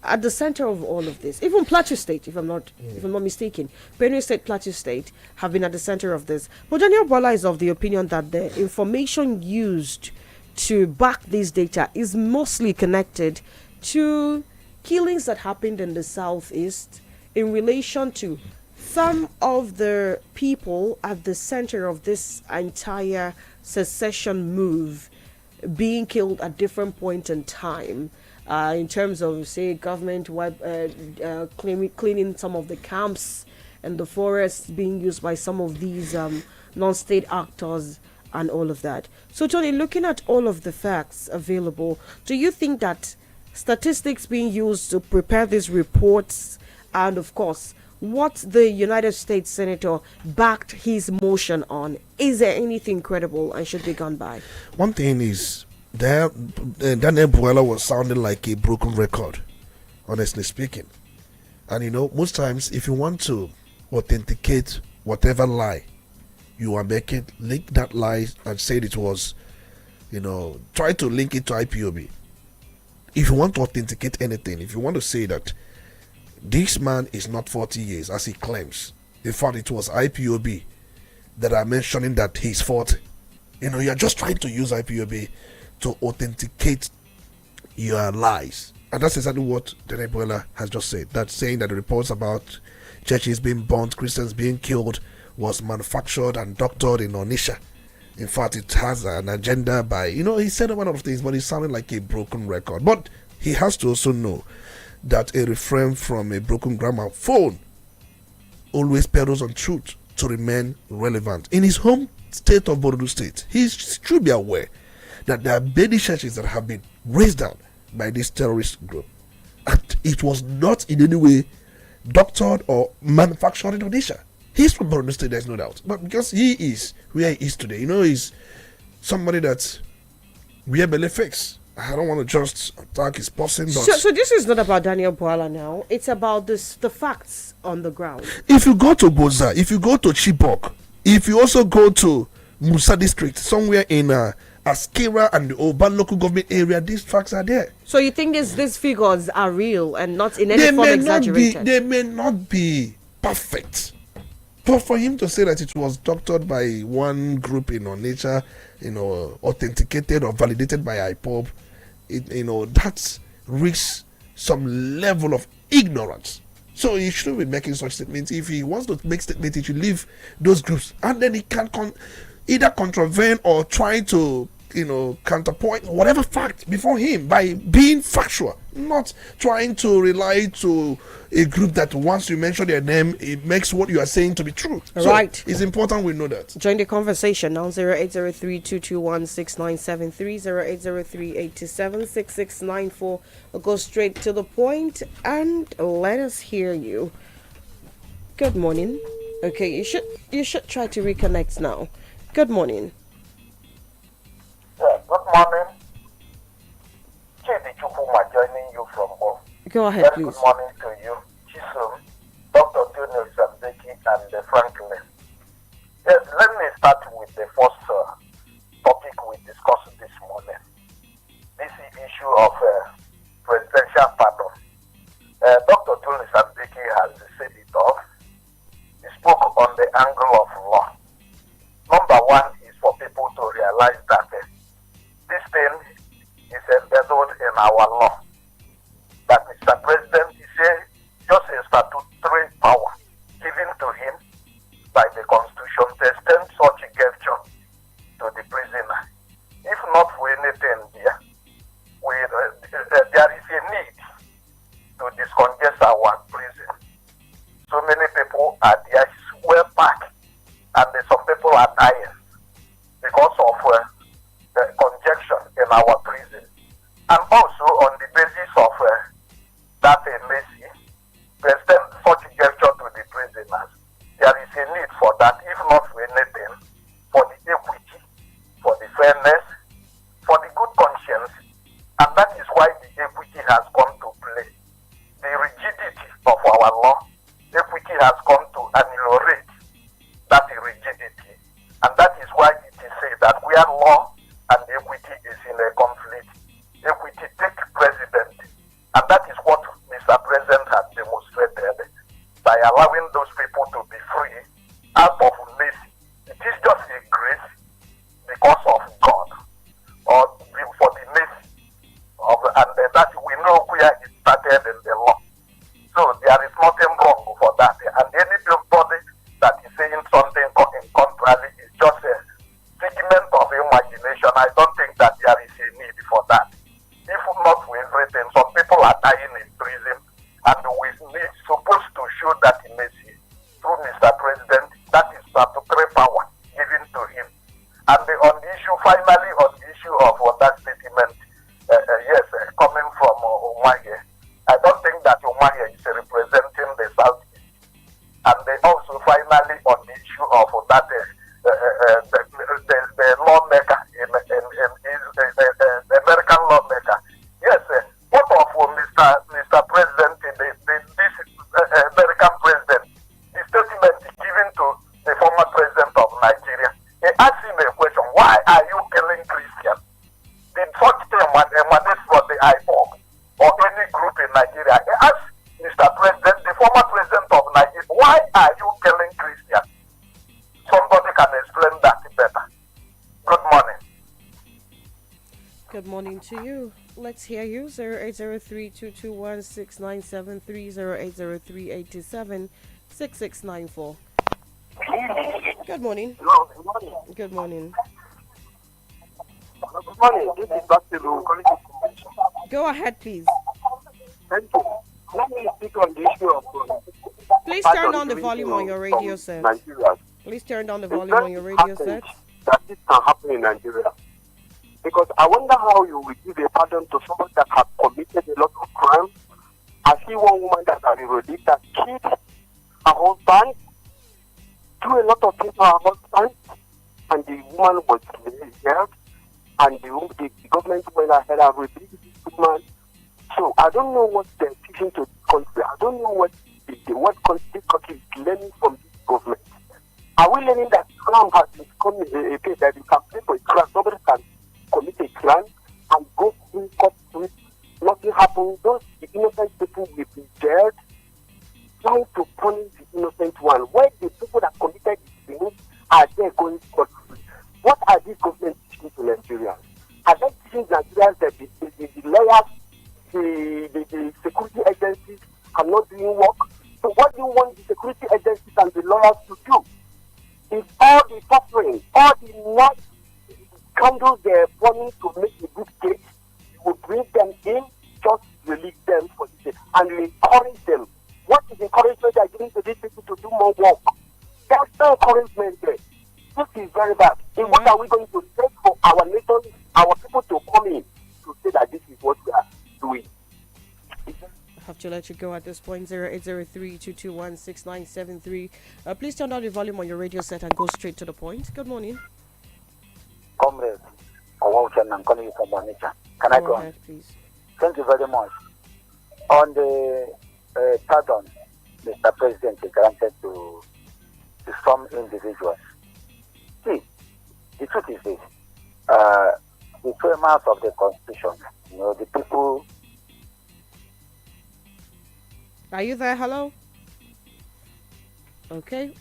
at the center of all of this. Even Plateau State, if I'm not mistaken, Benue State, Plateau State have been at the center of this. But Daniel Bola is of the opinion that the information used to back this data is mostly connected to killings that happened in the southeast in relation to some of the people at the center of this entire secession move being killed at different points in time, in terms of, say, government cleaning some of the camps and the forests being used by some of these non-state actors and all of that. So, Tony, looking at all of the facts available, do you think that statistics being used to prepare these reports and, of course, what the United States Senator backed his motion on, is there anything credible and should be gone by? One thing is that Daniel Boala was sounding like a broken record, honestly speaking. And most times if you want to authenticate whatever lie you are making, link that lie and say it was, try to link it to IPOB. If you want to authenticate anything, if you want to say that this man is not 40 years, as he claims. In fact, it was IPOB that are mentioning that he's 40. You're just trying to use IPOB to authenticate your lies. And that's exactly what Daniel Bola has just said. That's saying that the reports about churches being burnt, Christians being killed, was manufactured and doctored in Onitsha. In fact, it has an agenda by, he said a lot of things, but it sounded like a broken record. But he has to also know that a refrain from a broken gramophone always peddles on truth to remain relevant. In his home state of Borno State, he should be aware that there are many churches that have been raised down by this terrorist group. And it was not in any way doctored or manufactured in Onitsha. He's from Borno State, there's no doubt. But because he is where he is today, he's somebody that we have belly fix. I don't want to just attack his person. But so this is not about Daniel Bwala now. It's about the facts on the ground. If you go to Boza, if you go to Chibok, if you also go to Musa district, somewhere in Askira and the Oban local government area, these facts are there. So you think these figures are real and not in any form exaggerated? They may not be perfect. But for him to say that it was doctored by one group in Onitsha, authenticated or validated by IPOB, that risks some level of ignorance. So he shouldn't be making such statements. If he wants to make statements, he should leave those groups, and then he can either contravene or try to counterpoint whatever fact before him by being factual, not trying to rely to a group that once you mention their name, it makes what you are saying to be true. Right. So it's important we know that. Join the conversation now. 0803-221-6973, 0803-827-6694. We'll go straight to the point and let us hear you. Good morning. Okay, you should try to reconnect now. Good morning. Yeah, good morning. Chidi Chukuma joining you from home. Go ahead, Very please. Good morning to you, Chisom, Dr. Olisa Mbeki, and Franklin. Yes, let me start with the first topic we discussed this morning. This issue of presidential pardon. Dr. Olisa Mbeki has said it all. He spoke on the angle of law. Number one is for people to realize that this thing is embedded in our law. That Mr. President is just a statutory power given to him by the Constitution to extend such a gesture to the prisoner. If not for anything there, there is a need to discongest our prison. So many people are there well packed, and some people are dying because of the congestion in our prison. And also on the basis of that mercy, to extend such a gesture to the prisoners, there is a need for that, if not for anything, for the equity, for the fairness, for the good conscience, and that is why the equity has come to play. The rigidity of our law, equity has come to annihilate that rigidity, and that is why it is said that where law and equity is in a conflict, equity take precedent, and that is what Mr. President has demonstrated by allowing those people to be free out of mercy. It is just a grace because of God, or for the mercy of, and that we know where it started in the law. So there is nothing wrong for that, and anybody that is saying something in contrary is just a figment of imagination. I don't think that there is a need for that. If not for everything, some people are dying in prison, and we need supposed to show that mercy through Mr. President. That is statutory power given to him. And on the issue, finally, on the issue of that statement, yes, coming from Umaye, I don't think that Umaye is representing the Southeast. And also, finally, on the issue of that, the lawmaker, the American lawmaker. Yes, what of Mr. President, this American president, the statement given to the former president of Nigeria, he asked him a question: why are you killing Christians? Did such thing emanate from the IPOB or any group in Nigeria? He asked Mr. President, the former president of Nigeria, why are you killing Christians? Somebody can explain that better. Good morning. Good morning to you. Let's hear you. 0803-221-6973, 0803-827-6694. Good morning. Hello, good morning. Good morning. Good morning. This is Dr. Go ahead, please. Thank you. Let me speak on the issue of. Please turn down the volume on your radio set. Nigeria. Please turn down the volume on your radio set. That this can happen in Nigeria. Because I wonder how you will give a pardon to someone that has committed a lot of crime. I see one woman that has already that killed her husband, do a lot of things to her husband, and the woman was held, and the government went ahead and released this woman. So I don't know what they're teaching to the country. I don't know what this country is learning from this government. Are we learning that crime has become a case that you can pay for a crime? Somebody can commit a crime and go in court with nothing happens. Those the innocent people will be jailed, trying to punish the innocent one. Where the people that committed the things are there going court free? What are these governments teaching to Nigerians? Are they teaching Nigerians that the lawyers, the security agencies are not doing work? So what do you want the security agencies and the lawyers to do? Is all the suffering, all the night candles they're burning to make a good case, you will bring them in, just release them for the day, and you encourage them. What is encouragement they're giving to these people to do more work? There's no encouragement there. This is very bad. And what are we going to take for our nation, our people to come in to say that this is what we are doing? I have to let you go at this point. 0803-221-6973. Please turn down the volume on your radio set and go straight to the point. Good morning. Comrade, I'm calling you from Onitsha. Can I go ahead, please? Thank you very much. On the pardon, Mr. President is granted to some individuals. See, the truth is this. The framers of the Constitution, the people. Are you there? Hello? Okay.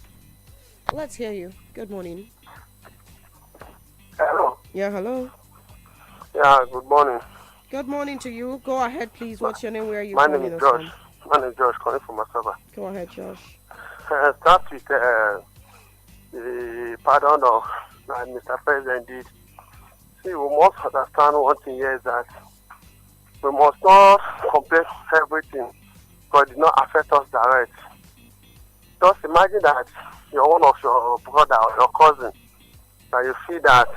Let's hear you. Good morning. Hello. Yeah, hello. Yeah, good morning. Good morning to you. Go ahead, please. What's your name? Where are you My calling name is us Josh. from? My name is Josh, calling from Masaba. Go ahead, Josh. Start with the pardon of Mr. President did. See, we must understand one thing here is that we must not compare everything, but it did not affect us direct. Just imagine that you're one of your brother or your cousin, and you see that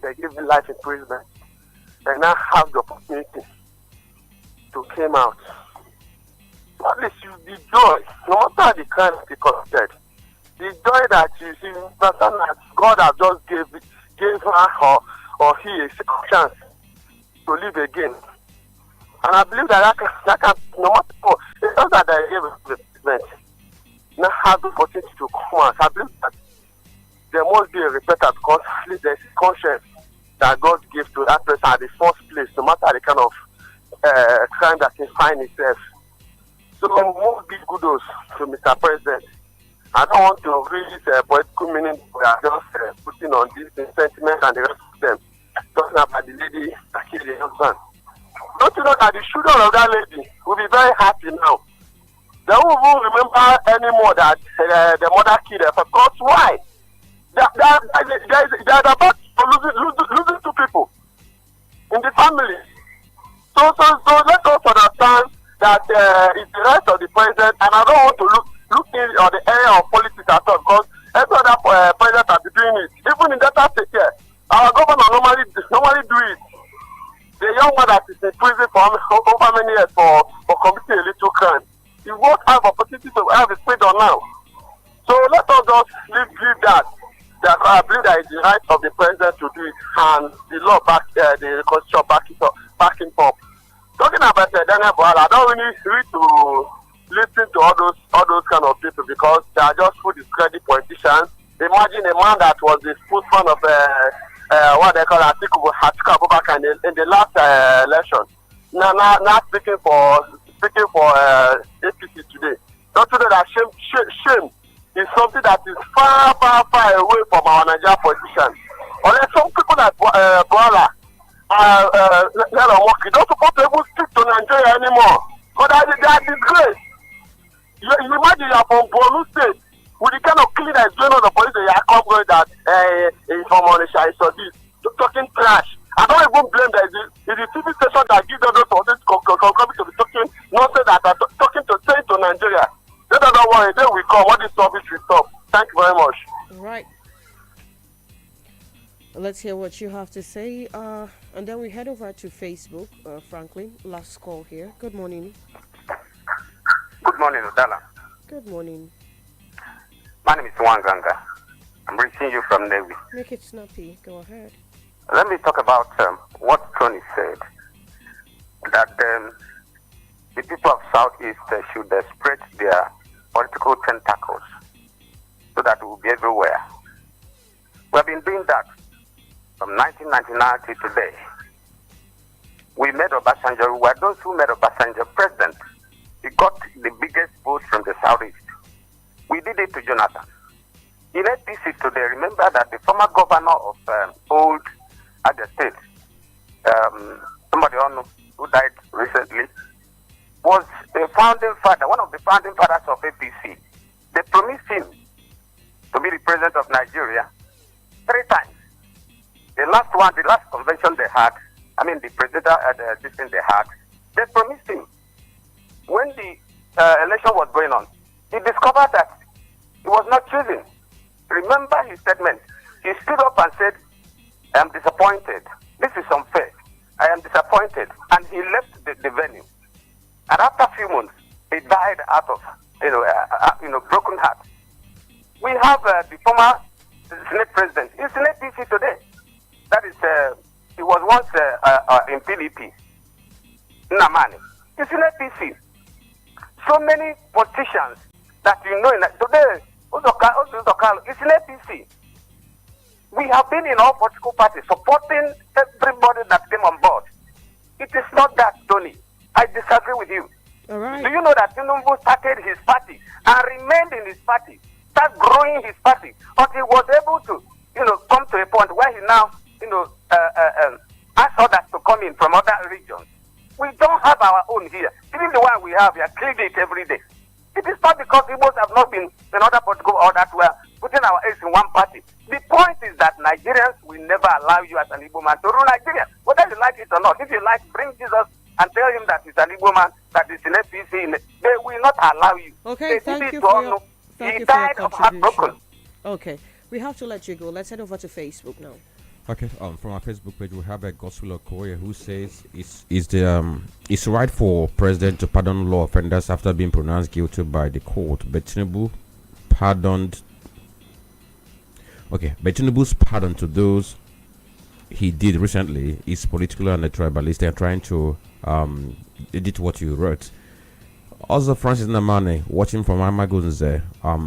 they give you life imprisonment, and now have the opportunity to come out. So at least you the joy, no matter the crime that he committed, the joy that you see, understand that God has just gave her or he a second chance to live again. And I believe that can no matter what, it's not that they gave the treatment. Now have the opportunity to come out. I believe that there must be a repetitor because at least there's conscience that God gives to that person at the first place, no matter the kind of crime that he finds himself. So most big kudos to Mr. President. I don't want to read political meaning we are just putting on this sentiment and the rest of them. Talking about the lady that killed the husband. Don't you know that the children of that lady will be very happy now? They won't even remember anymore that the mother killed her. Because why? They are about losing two people in the family. So let us understand that it's the right of the president, and I don't want to look in on the area of politics at all, because every other president has been doing it. Even in Delta State here, our governor normally do it. The young man that is in prison for over many years for committing a little crime, he won't have opportunity to have his freedom now. So let us just leave that. I believe that it's the right of the president to do it, and the law the constitution back him up. Talking about Daniel Boal, I don't really need to listen to all those kind of people because they are just food discredit politicians. Imagine a man that was the spokesman of what they call Atiku Abubakar in the last election. Now speaking for APC today. Don't you know that shame is something that is far away from our Nigerian politicians. Unless some people like Boala you don't support to even speak to Nigeria anymore. But they are disgrace. You imagine you are from Borno State with the kind of killing that is going on in the police, you are from Onitsha is on this talking trash. I don't even blame that it's the TV station that gives them all this coming to be talking nonsense that are talking to say to Nigeria. They don't know why they will come. What this service will stop. Thank you very much. Right. Let's hear what you have to say. And then we head over to Facebook. Franklin, last call here. Good morning. Good morning, Udala. Good morning. My name is Wanganga. I'm reaching you from Navy. Make it snappy. Go ahead. Let me talk about what Tony said. That the people of Southeast should spread their political tentacles so that we will be everywhere. We have been doing that from 1999 to today. We made Obasanjo, we were those who made Obasanjo president. He got the biggest vote from the Southeast. We did it to Jonathan. In APC today, remember that the former governor of old Abia State, somebody who died recently, was a founding father, one of the founding fathers of APC. They promised him to be the president of Nigeria 3 times. The last convention they had, the presidential system they had, they promised him. When the election was going on, he discovered that he was not choosing. Remember his statement. He stood up and said, I am disappointed. This is unfair. I am disappointed. And he left the venue. And after a few months, he died out of, broken heart. We have the former Senate president. He's in APC today. That is, he was once in PDP. Namani. He's in APC. So many politicians that today, Uzokal is in APC. We have been in all political parties supporting everybody that came on board. It is not that, Tony. I disagree with you. All right. Do you know that Tinubu started his party and remained in his party, started growing his party, until he was able to, come to a point where he now, asked others to come in from other regions. We don't have our own here. Even the one we have, we are cleaning it every day. It is not because Igbos have not been in other political or that we are putting our eggs in one party. The point is that Nigerians will never allow you as an Igbo man to rule Nigeria, whether you like it or not. If you like, bring Jesus and tell him that he's an Igbo man, that is in APC. They will not allow you. Okay, thank you for your contribution. Okay, we have to let you go. Let's head over to Facebook now. Okay, from our Facebook page, we have a Gospel Okoye who says it's right for president to pardon law offenders after being pronounced guilty by the court. But Tinubu's pardon to those he did recently is political and tribalist. They are trying to edit what you wrote. Also, Francis Namane, watching from Amagunze,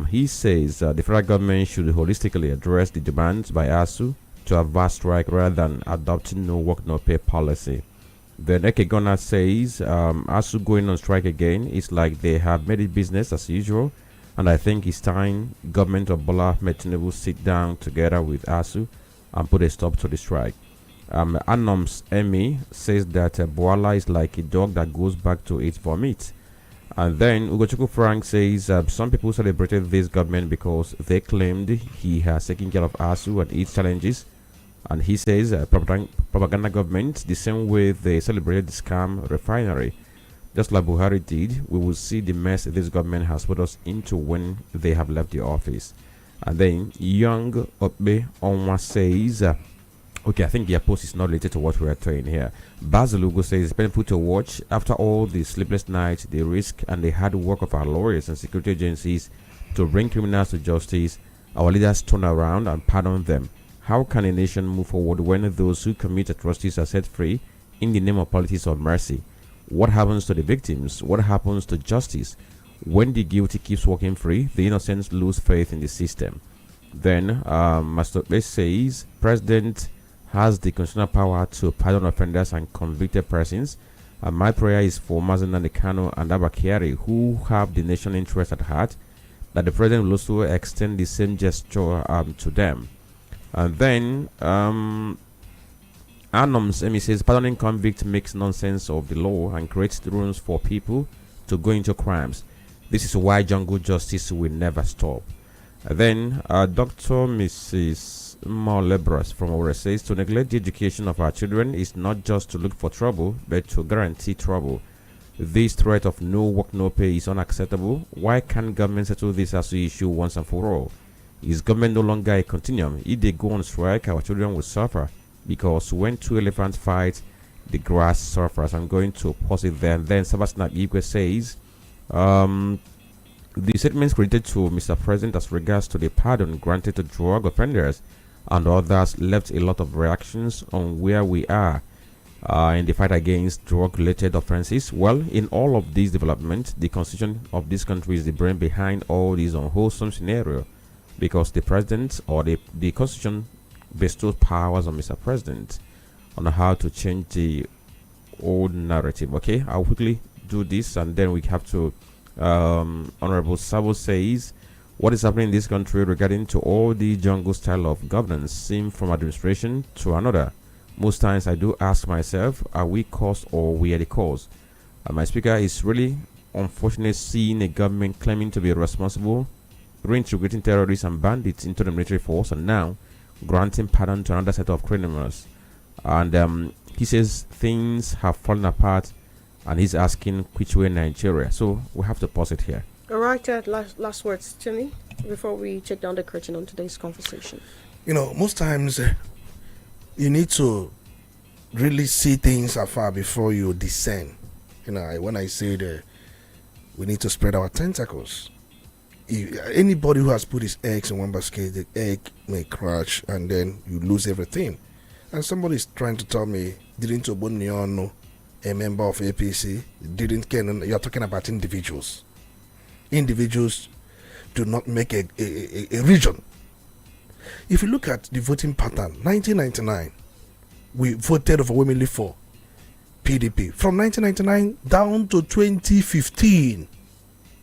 he says the federal government should holistically address the demands by ASU to have vast strike rather than adopting no work no pay policy. The Nekegona says ASU going on strike again is like they have made it business as usual, and I think it's time government of Bola Tinubu sit down together with ASU and put a stop to the strike. Anoms Emmy says that Boala is like a dog that goes back to its vomit. And then Ugochukwu Frank says some people celebrated this government because they claimed he has taken care of ASU and its challenges. And he says propaganda government, the same way they celebrated the scam refinery. Just like Buhari did, we will see the mess this government has put us into when they have left the office. And then Young Okbe Onwa says, okay, I think their post is not related to what we are doing here. Bazilugo says it's painful to watch after all the sleepless nights, the risk and the hard work of our lawyers and security agencies to bring criminals to justice. Our leaders turn around and pardon them. How can a nation move forward when those who commit atrocities are set free in the name of politics or mercy? What happens to the victims? What happens to justice? When the guilty keeps walking free, the innocents lose faith in the system. Then Master B says President has the constitutional power to pardon offenders and convicted persons. And my prayer is for Mazen Kano and Abakari, who have the national interest at heart, that the President will also extend the same gesture to them. And then Anoms Emi says pardoning convict makes nonsense of the law and creates rooms for people to go into crimes. This is why jungle justice will never stop. And then Dr. Mrs. more laborers from Ore says to neglect the education of our children is not just to look for trouble, but to guarantee trouble. This threat of no work, no pay is unacceptable. Why can't government settle this as an issue once and for all? Is government no longer a continuum? If they go on strike, our children will suffer. Because when two elephants fight, the grass suffers. I'm going to pause it there. And then Sabasnak Igwe says, the statements credited to Mr. President as regards to the pardon granted to drug offenders and others left a lot of reactions on where we are in the fight against drug-related offenses. Well, in all of these developments, the constitution of this country is the brain behind all these unwholesome scenario, because the president or the constitution bestows powers on Mr. President on how to change the old narrative. Okay, I'll quickly do this and then we have to Honorable Sabo says, what is happening in this country regarding to all the jungle style of governance seen from administration to another? Most times I do ask myself, are we cause or we are the cause? My speaker, is really unfortunate seeing a government claiming to be responsible, reintegrating terrorists and bandits into the military force, and now granting pardon to another set of criminals. And he says things have fallen apart, and he's asking which way Nigeria. So we have to pause it here. All right, last words, Timmy, before we take down the curtain on today's conversation. You know, most times you need to really see things afar before you discern. You know, when I say that we need to spread our tentacles. Anybody who has put his eggs in one basket, the egg may crash and then you lose everything. And somebody is trying to tell me, didn't Obuniono, a member of APC, didn't care. You're talking about individuals. Individuals do not make a region. If you look at the voting pattern, 1999, we voted overwhelmingly for PDP. From 1999 down to 2015,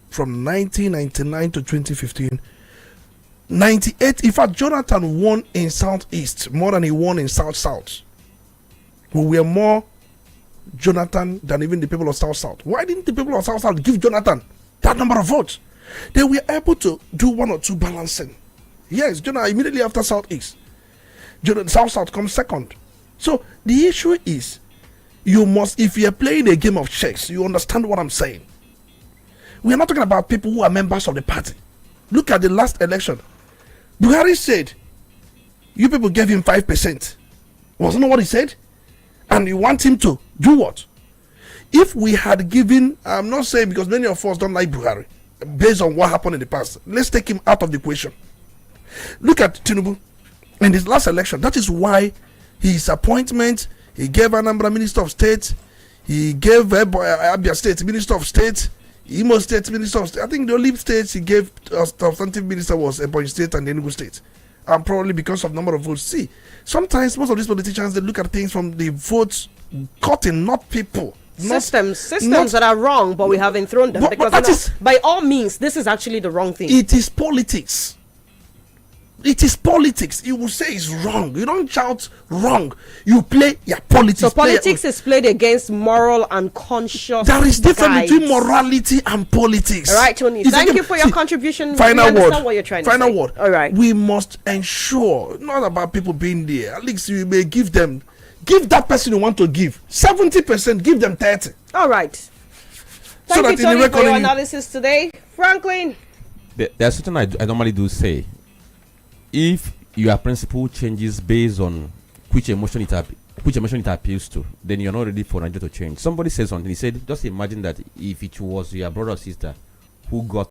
from 1999 to 2015, 98, in fact, Jonathan won in Southeast more than he won in South-South. We were more Jonathan than even the people of South-South. Why didn't the people of South-South give Jonathan that number of votes? They were able to do one or two balancing. Yes, Jonathan immediately after Southeast. South-South comes second. So the issue is, you must, if you're playing a game of chess, you understand what I'm saying. We are not talking about people who are members of the party. Look at the last election. Buhari said, you people gave him 5%. Wasn't that what he said? And you want him to do what? If we had given, I'm not saying because many of us don't like Buhari, based on what happened in the past, let's take him out of the equation. Look at Tinubu in his last election. That is why his appointment, he gave Anambra Minister of State, he gave Abia State Minister of State, Imo State Minister of State. I think the only states he gave substantive minister was Ebonyi State and Enugu State. And probably because of number of votes. See, sometimes most of these politicians, they look at things from the votes cutting, not people. Systems that are wrong, but we have enthroned them. Because by all means, this is actually the wrong thing. It is politics. It is politics. You will say it's wrong. You don't shout wrong. You play your politics. So politics is played against moral and conscious. There is difference between morality and politics. All right, Tony. Thank you for your contribution. Final word. What you're trying to say. Final word. All right. We must ensure, not about people being there. At least you may give them. Give that person you want to give 70%. Give them 30. All right. Thank you, Tony, for your analysis today, Franklin. There's something I normally do say. If your principle changes based on which emotion it appeals to, then you're not ready for Nigeria to change. Somebody said something. He said, just imagine that if it was your brother or sister who got